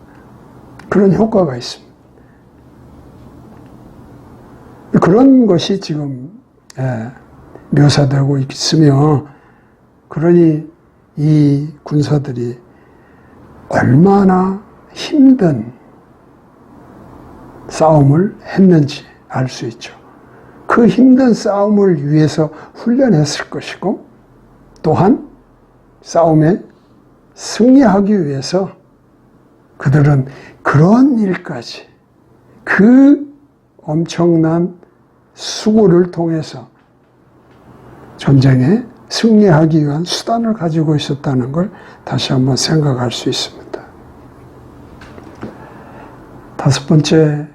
그런 효과가 있습니다. 그런 것이 지금 묘사되고 있으며, 그러니 이 군사들이 얼마나 힘든 싸움을 했는지 알 수 있죠. 그 힘든 싸움을 위해서 훈련했을 것이고, 또한 싸움에 승리하기 위해서 그들은 그런 일까지, 그 엄청난 수고를 통해서 전쟁에 승리하기 위한 수단을 가지고 있었다는 걸 다시 한번 생각할 수 있습니다. 다섯 번째,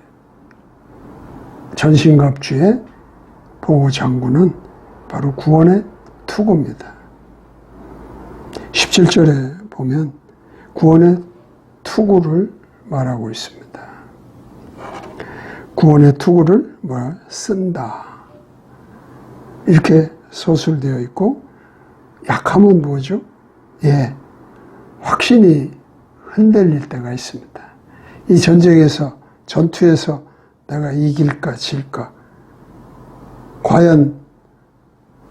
전신갑주의 보호 장구는 바로 구원의 투구입니다. 17절에 보면 구원의 투구를 말하고 있습니다. 구원의 투구를 쓴다, 이렇게 서술되어 있고, 약하면 뭐죠? 확신이 흔들릴 때가 있습니다. 이 전쟁에서, 전투에서 내가 이길까 질까, 과연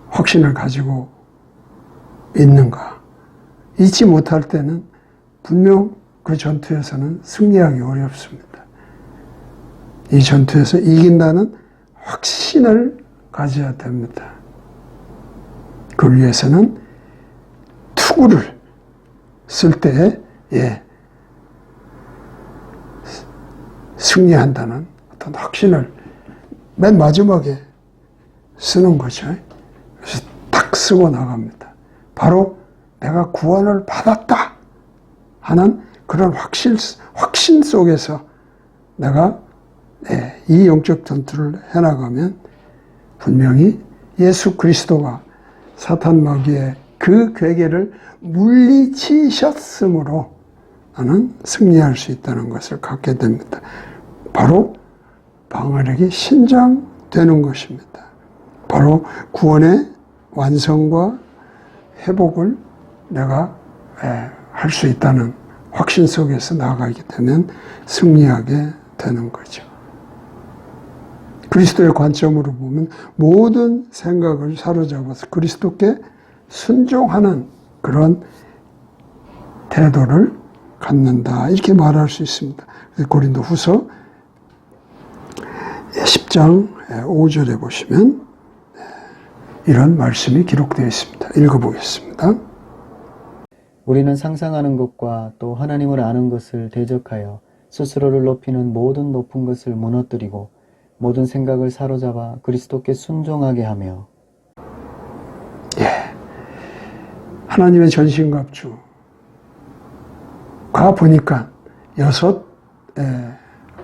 확신을 가지고 있는가? 잊지 못할 때는 분명 그 전투에서는 승리하기 어렵습니다. 이 전투에서 이긴다는 확신을 가져야 됩니다. 그걸 위해서는 투구를 쓸 때에 승리한다는 어떤 확신을 맨 마지막에 쓰는 거죠. 그래서 딱 쓰고 나갑니다. 바로 내가 구원을 받았다 하는 그런 확신 속에서 내가 이 영적 전투를 해나가면 분명히 예수 그리스도가 사탄 마귀의 그 괴계를 물리치셨으므로 나는 승리할 수 있다는 것을 갖게 됩니다. 바로 방어력이 신장되는 것입니다. 바로 구원의 완성과 회복을 내가 할 수 있다는 확신 속에서 나아가게 되면 승리하게 되는 거죠. 그리스도의 관점으로 보면 모든 생각을 사로잡아서 그리스도께 순종하는 그런 태도를 갖는다, 이렇게 말할 수 있습니다. 고린도후서 10장 5절에 보시면 이런 말씀이 기록되어 있습니다. 읽어보겠습니다. 우리는 상상하는 것과 또 하나님을 아는 것을 대적하여 스스로를 높이는 모든 높은 것을 무너뜨리고 모든 생각을 사로잡아 그리스도께 순종하게 하며. 하나님의 전신갑주가 보니까 6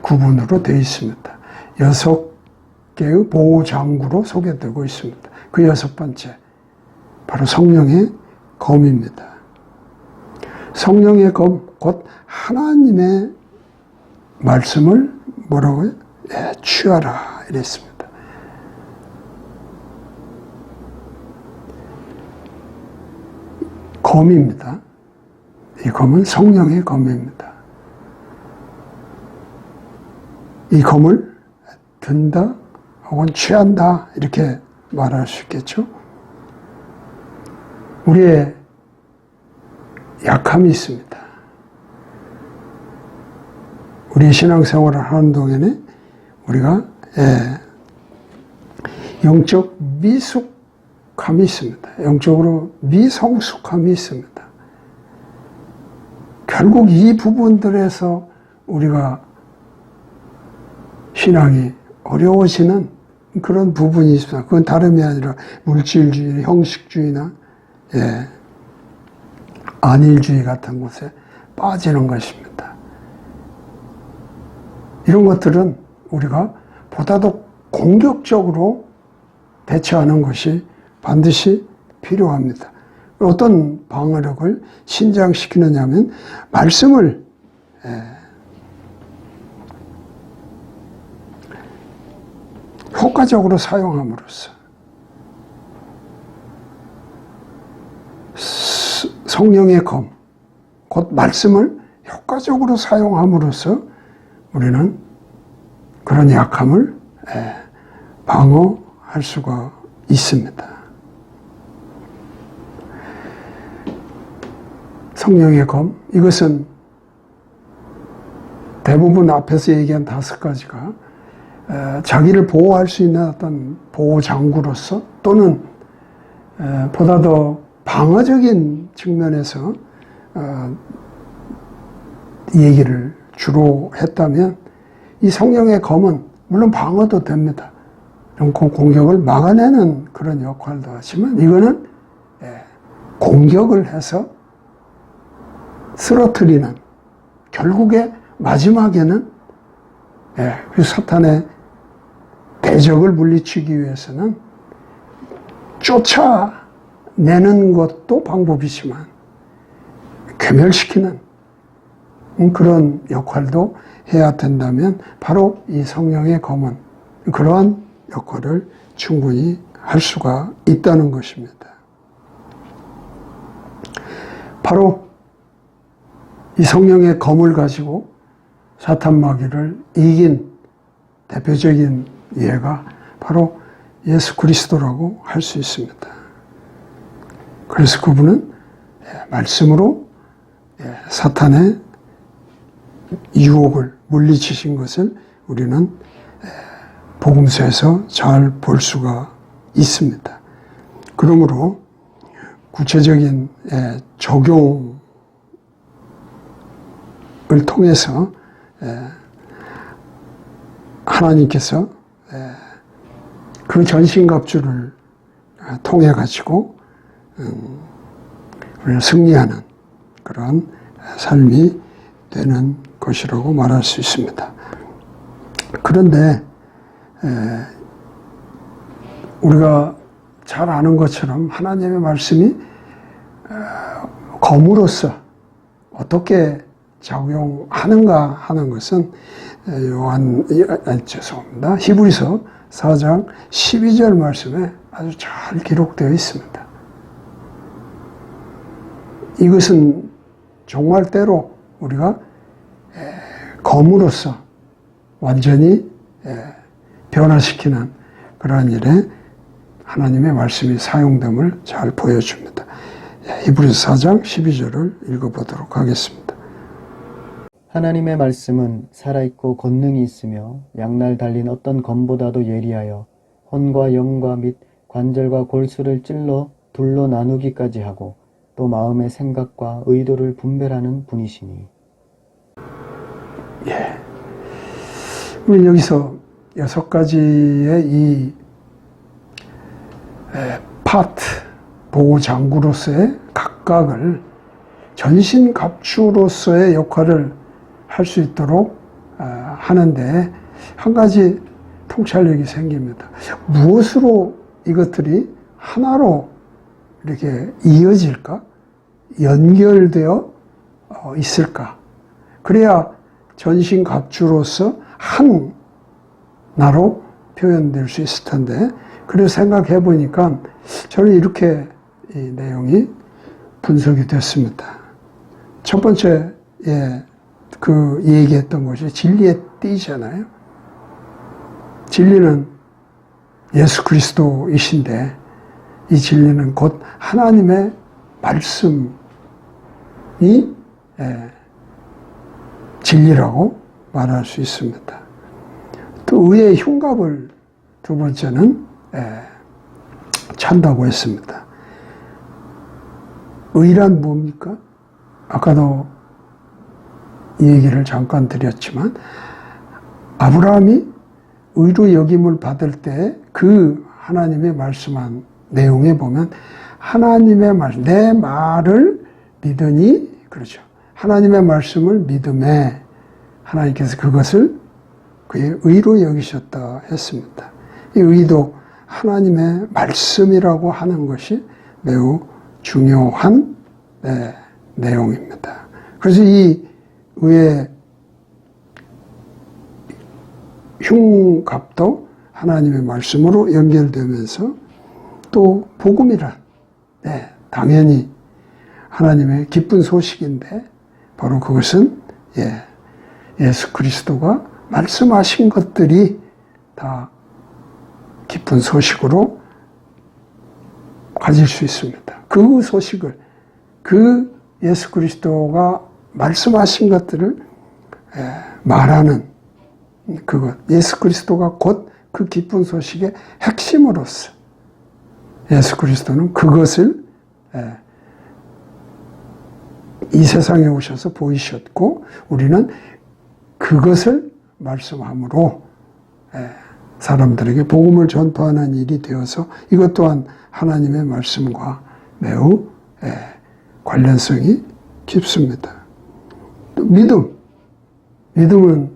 구분으로 되어 있습니다. 6개의 보호장구로 소개되고 있습니다. 그 6번째, 바로 성령의 검입니다. 성령의 검, 곧 하나님의 말씀을 뭐라고요? 취하라 이랬습니다. 검입니다. 이 검은 성령의 검입니다. 이 검을 든다 혹은 취한다 이렇게 말할 수 있겠죠. 우리의 약함이 있습니다. 우리 신앙생활을 하는 동안에 우리가 영적 미숙함이 있습니다. 영적으로 미성숙함이 있습니다. 결국 이 부분들에서 우리가 신앙이 어려워지는 그런 부분이 있습니다. 그건 다름이 아니라 물질주의, 형식주의나 안일주의 같은 곳에 빠지는 것입니다. 이런 것들은 우리가 보다 더 공격적으로 대처하는 것이 반드시 필요합니다. 어떤 방어력을 신장시키느냐 하면 말씀을 효과적으로 사용함으로써 성령의 검, 곧 말씀을 효과적으로 사용함으로써 우리는 그런 약함을 방어할 수가 있습니다. 성령의 검, 이것은 대부분 앞에서 얘기한 5가지가 자기를 보호할 수 있는 어떤 보호장구로서 또는 보다 더 방어적인 측면에서 이 얘기를 주로 했다면, 이 성령의 검은 물론 방어도 됩니다. 공격을 막아내는 그런 역할도 하지만 이거는 공격을 해서 쓰러뜨리는, 결국에 마지막에는 그 사탄의 대적을 물리치기 위해서는 쫓아내는 것도 방법이지만 괴멸시키는 그런 역할도 해야 된다면 바로 이 성령의 검은 그러한 역할을 충분히 할 수가 있다는 것입니다. 바로 이 성령의 검을 가지고 사탄 마귀를 이긴 대표적인 예가 바로 예수 그리스도라고 할 수 있습니다. 그래서 그분은 말씀으로 사탄의 유혹을 물리치신 것을 우리는 복음서에서 잘 볼 수가 있습니다. 그러므로 구체적인 적용을 통해서 하나님께서 그 전신갑주를 통해 가지고 우리는 승리하는 그런 삶이 되는 것이라고 말할 수 있습니다. 그런데 우리가 잘 아는 것처럼 하나님의 말씀이 검으로서 어떻게 작용하는가 하는 것은 죄송합니다. 히브리서 4장 12절 말씀에 아주 잘 기록되어 있습니다. 이것은 정말 때로 우리가 검으로서 완전히 변화시키는 그러한 일에 하나님의 말씀이 사용됨을 잘 보여줍니다. 히브리서 4장 12절을 읽어보도록 하겠습니다. 하나님의 말씀은 살아있고 권능이 있으며 양날 달린 어떤 검보다도 예리하여 혼과 영과 및 관절과 골수를 찔러 둘로 나누기까지 하고 또 마음의 생각과 의도를 분별하는 분이시니. 예. 우리 여기서 6가지의 이 파트, 보호장구로서의 각각을 전신갑주로서의 역할을 할 수 있도록 하는데 한 가지 통찰력이 생깁니다. 무엇으로 이것들이 하나로 이렇게 이어질까? 연결되어 있을까? 그래야 전신갑주로서 하나로 표현될 수 있을 텐데, 그래서 생각해 보니까 저는 이렇게 이 내용이 분석이 됐습니다. 첫 번째, 그 얘기했던 것이 진리의 띠잖아요. 진리는 예수 그리스도이신데 이 진리는 곧 하나님의 말씀이 진리라고 말할 수 있습니다. 또 의의 흉갑을 두 번째는 찬다고 했습니다. 의란 뭡니까? 아까도 이 얘기를 잠깐 드렸지만 아브라함이 의로 여김을 받을 때 그 하나님의 말씀한 내용에 보면 하나님의 말씀, 내 말을 믿으니, 그렇죠. 하나님의 말씀을 믿음에 하나님께서 그것을 그의 의로 여기셨다 했습니다. 이 의도 하나님의 말씀이라고 하는 것이 매우 중요한 내용입니다. 그래서 이 의의 흉갑도 하나님의 말씀으로 연결되면서 또 복음이란 당연히 하나님의 기쁜 소식인데 바로 그것은 예수 그리스도가 말씀하신 것들이 다 기쁜 소식으로 가질 수 있습니다. 그 소식을, 그 예수 그리스도가 말씀하신 것들을 말하는 그것, 예수 그리스도가 곧 그 기쁜 소식의 핵심으로서 예수 그리스도는 그것을 이 세상에 오셔서 보이셨고 우리는 그것을 말씀함으로 사람들에게 복음을 전파하는 일이 되어서 이것 또한 하나님의 말씀과 매우 관련성이 깊습니다. 또 믿음은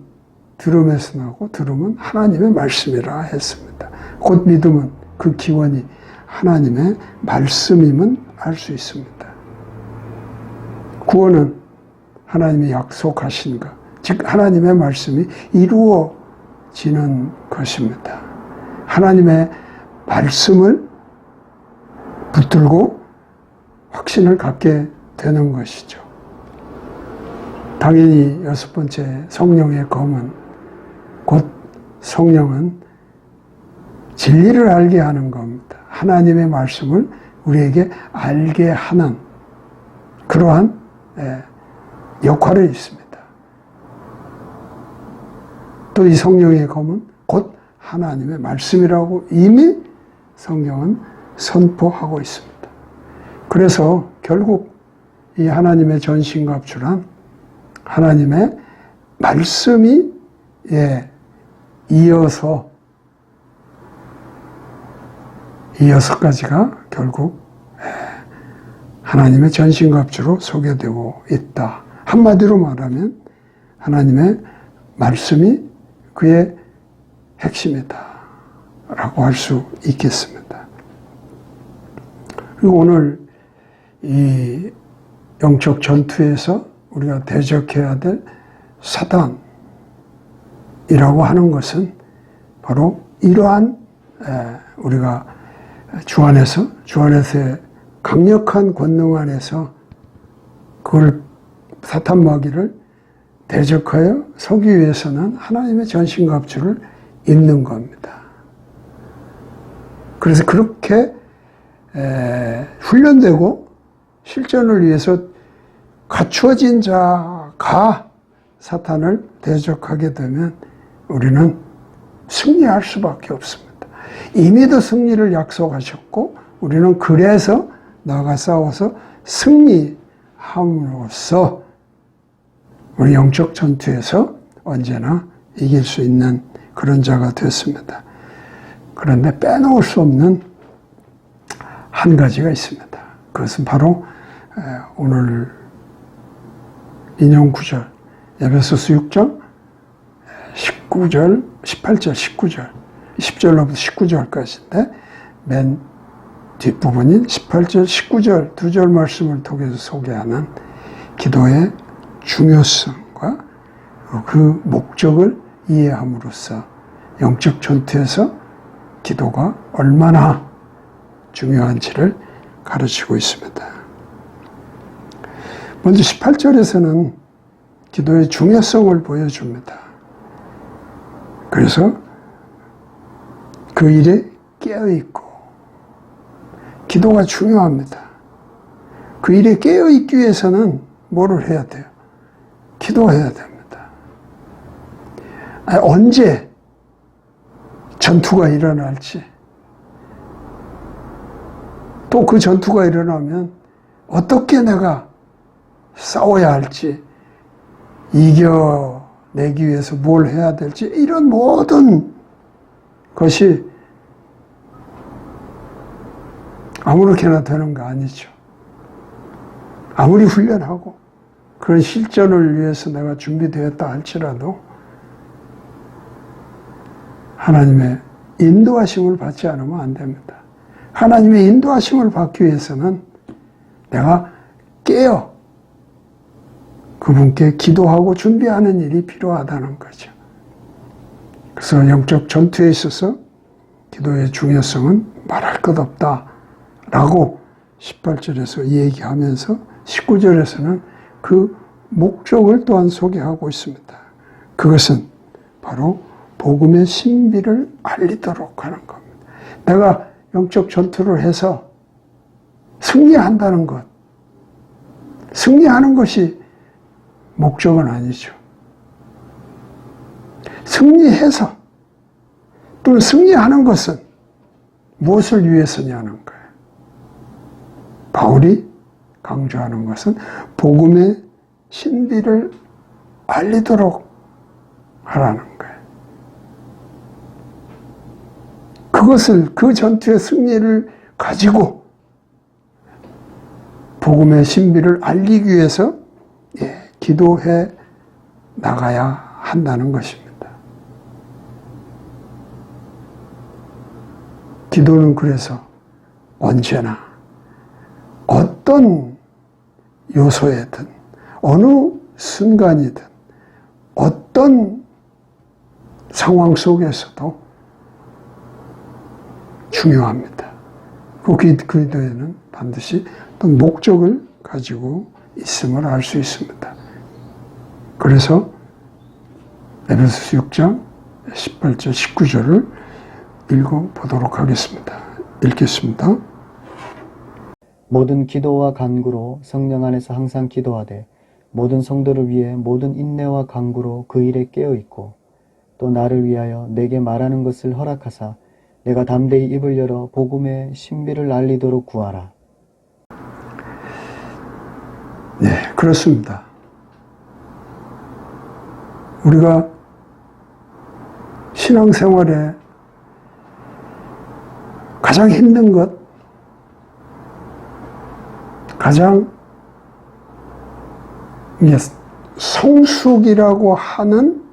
들음에서 나고 들음은 하나님의 말씀이라 했습니다. 곧 믿음은 그 기원이 하나님의 말씀임은 알 수 있습니다. 구원은 하나님이 약속하신 것, 즉 하나님의 말씀이 이루어지는 것입니다. 하나님의 말씀을 붙들고 확신을 갖게 되는 것이죠. 당연히 6번째 성령의 검은 곧 성령은 진리를 알게 하는 겁니다. 하나님의 말씀을 우리에게 알게 하는 그러한 역할이 있습니다. 또 이 성령의 검은 곧 하나님의 말씀이라고 이미 성경은 선포하고 있습니다. 그래서 결국 이 하나님의 전신갑주란 하나님의 말씀이 이어서 이 6가지가 결국 하나님의 전신갑주로 소개되고 있다. 한마디로 말하면 하나님의 말씀이 그의 핵심이다 라고 할 수 있겠습니다. 그리고 오늘 이 영적 전투에서 우리가 대적해야 될 사단이라고 하는 것은 바로 이러한 우리가 주 안에서의 강력한 권능 안에서 그걸 사탄 마귀를 대적하여 서기 위해서는 하나님의 전신갑주를 입는 겁니다. 그래서 그렇게 훈련되고 실전을 위해서 갖추어진 자가 사탄을 대적하게 되면 우리는 승리할 수밖에 없습니다. 이미도 승리를 약속하셨고 우리는 그래서 나아가 싸워서 승리함으로써 우리 영적 전투에서 언제나 이길 수 있는 그런 자가 됐습니다. 그런데 빼놓을 수 없는 한 가지가 있습니다. 그것은 바로 오늘 인용 구절, 에베소서 6장 19절, 18절, 19절, 10절로부터 19절까지인데 맨 뒷부분인 18절, 19절 두 절 말씀을 통해서 소개하는 기도의 중요성과 그 목적을 이해함으로써 영적 전투에서 기도가 얼마나 중요한지를 가르치고 있습니다. 먼저 18절에서는 기도의 중요성을 보여줍니다. 그래서 그 일에 깨어있고 기도가 중요합니다. 그 일에 깨어있기 위해서는 뭐를 해야 돼요? 기도해야 됩니다. 언제 전투가 일어날지, 또 그 전투가 일어나면 어떻게 내가 싸워야 할지, 이겨내기 위해서 뭘 해야 될지, 이런 모든 것이 아무렇게나 되는 거 아니죠. 아무리 훈련하고 그런 실전을 위해서 내가 준비되었다 할지라도 하나님의 인도하심을 받지 않으면 안 됩니다. 하나님의 인도하심을 받기 위해서는 내가 깨어 그분께 기도하고 준비하는 일이 필요하다는 거죠. 그래서 영적 전투에 있어서 기도의 중요성은 말할 것 없다라고 18절에서 얘기하면서 19절에서는 그 목적을 또한 소개하고 있습니다. 그것은 바로 복음의 신비를 알리도록 하는 겁니다. 내가 영적 전투를 해서 승리한다는 것, 승리하는 것이 목적은 아니죠. 승리해서 또는 승리하는 것은 무엇을 위해서냐는 거예요. 바울이 강조하는 것은 복음의 신비를 알리도록 하라는 거예요. 그것을, 그 전투의 승리를 가지고 복음의 신비를 알리기 위해서 기도해 나가야 한다는 것입니다. 기도는 그래서 언제나 어떤 요소에든 어느 순간이든 어떤 상황 속에서도 중요합니다. 그 기도에는 반드시 어떤 목적을 가지고 있음을 알 수 있습니다. 그래서 에베소서 6장 18절 19절을 읽어보도록 하겠습니다. 읽겠습니다. 모든 기도와 간구로 성령 안에서 항상 기도하되 모든 성도를 위해 모든 인내와 간구로 그 일에 깨어있고 또 나를 위하여 내게 말하는 것을 허락하사 내가 담대히 입을 열어 복음의 신비를 알리도록 구하라. 네, 그렇습니다. 우리가 신앙생활에 가장 힘든 것, 가장 성숙이라고 하는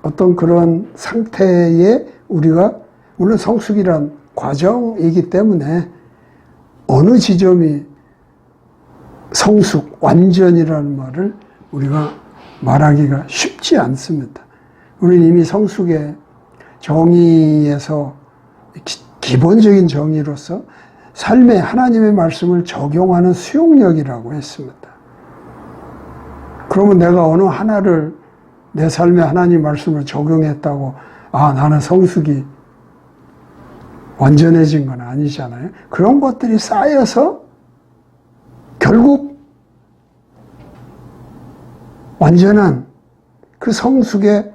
어떤 그런 상태에 우리가, 물론 성숙이란 과정이기 때문에 어느 지점이 성숙, 완전이라는 말을 우리가 말하기가 쉽지 않습니다. 우리는 이미 성숙의 정의에서 기본적인 정의로서 삶에 하나님의 말씀을 적용하는 수용력이라고 했습니다. 그러면 내가 어느 하나를 내 삶에 하나님 말씀을 적용했다고 나는 성숙이 완전해진 건 아니잖아요. 그런 것들이 쌓여서 결국 완전한 그 성숙의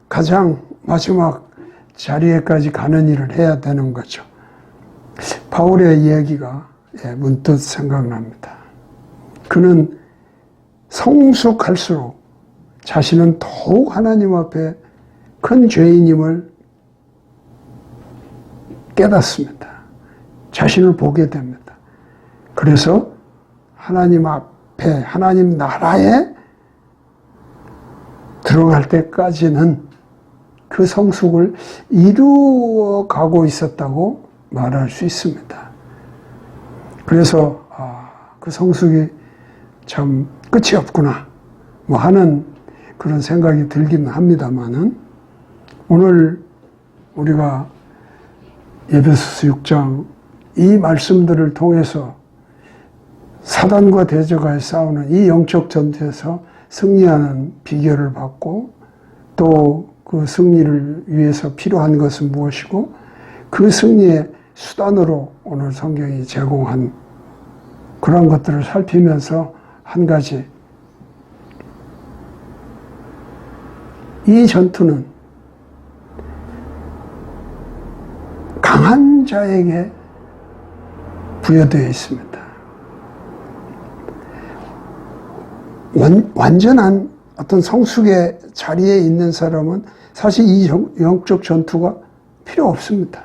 가장 마지막 자리에까지 가는 일을 해야 되는 거죠. 바울의 이야기가 문득 생각납니다. 그는 성숙할수록 자신은 더욱 하나님 앞에 큰 죄인임을 깨닫습니다. 자신을 보게 됩니다. 그래서 하나님 앞에, 하나님 나라에 들어갈 때까지는 그 성숙을 이루어 가고 있었다고 말할 수 있습니다. 그래서 그 성숙이 참 끝이 없구나 하는 그런 생각이 들기는 합니다만은, 오늘 우리가 에베소서 6장 이 말씀들을 통해서 사단과 대적하여 싸우는 이 영적 전투에서 승리하는 비결을 받고, 또 그 승리를 위해서 필요한 것은 무엇이고, 그 승리의 수단으로 오늘 성경이 제공한 그런 것들을 살피면서 한 가지, 이 전투는 강한 자에게 부여되어 있습니다. 완전한 어떤 성숙의 자리에 있는 사람은 사실 이 영적 전투가 필요 없습니다.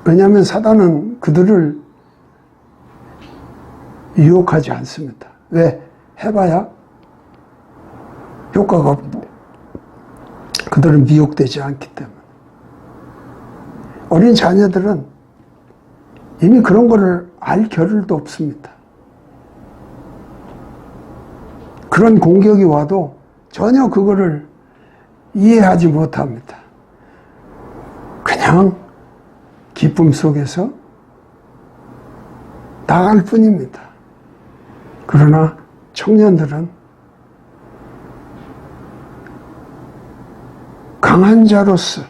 왜냐하면 사단은 그들을 유혹하지 않습니다. 왜? 해봐야 효과가 없는데. 그들은 미혹되지 않기 때문에. 어린 자녀들은 이미 그런 거를 알 겨를도 없습니다. 그런 공격이 와도 전혀 그거를 이해하지 못합니다. 그냥 기쁨 속에서 나갈 뿐입니다. 그러나 청년들은 강한 자로서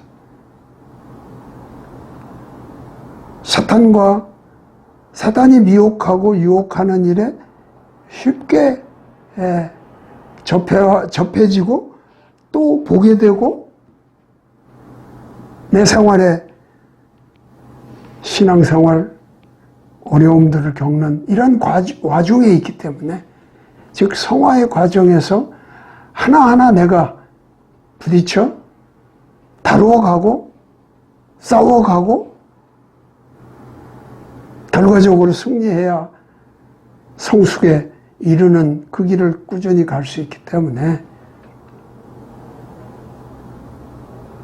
사단이 미혹하고 유혹하는 일에 쉽게 접해지고 또 보게 되고, 내 생활에 신앙생활 어려움들을 겪는 이런 와중에 있기 때문에, 즉 성화의 과정에서 하나하나 내가 부딪혀 다루어가고 싸워가고 결과적으로 승리해야 성숙에 이르는 그 길을 꾸준히 갈 수 있기 때문에,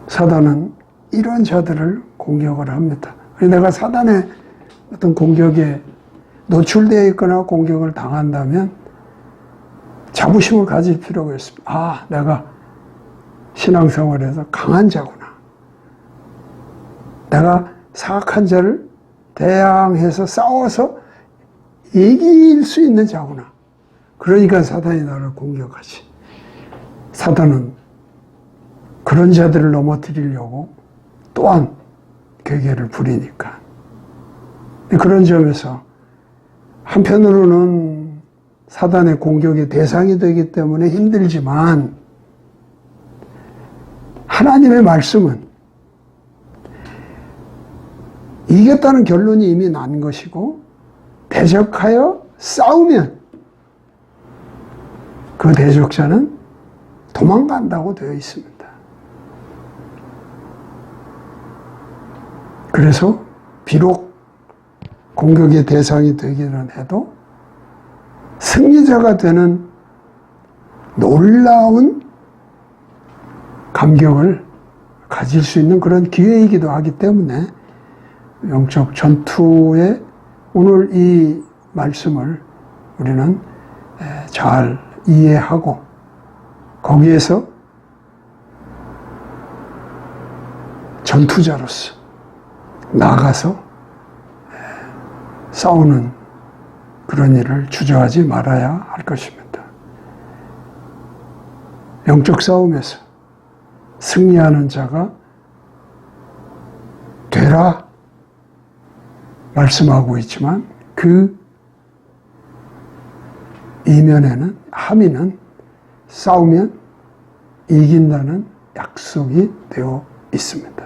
사단은 이런 자들을 공격을 합니다. 내가 사단의 어떤 공격에 노출되어 있거나 공격을 당한다면 자부심을 가질 필요가 있습니다. 내가 신앙생활에서 강한 자구나. 내가 사악한 자를 대항해서 싸워서 이길 수 있는 자구나. 그러니까 사단이 나를 공격하지. 사단은 그런 자들을 넘어뜨리려고 또한 괴계를 부리니까. 그런 점에서 한편으로는 사단의 공격의 대상이 되기 때문에 힘들지만, 하나님의 말씀은 이겼다는 결론이 이미 난 것이고, 대적하여 싸우면 그 대적자는 도망간다고 되어 있습니다. 그래서 비록 공격의 대상이 되기는 해도 승리자가 되는 놀라운 감격을 가질 수 있는 그런 기회이기도 하기 때문에, 영적 전투의 오늘 이 말씀을 우리는 잘 이해하고 거기에서 전투자로서 나가서 싸우는 그런 일을 주저하지 말아야 할 것입니다. 영적 싸움에서 승리하는 자가 되라 말씀하고 있지만 그 이면에는 함의는 싸우면 이긴다는 약속이 되어 있습니다.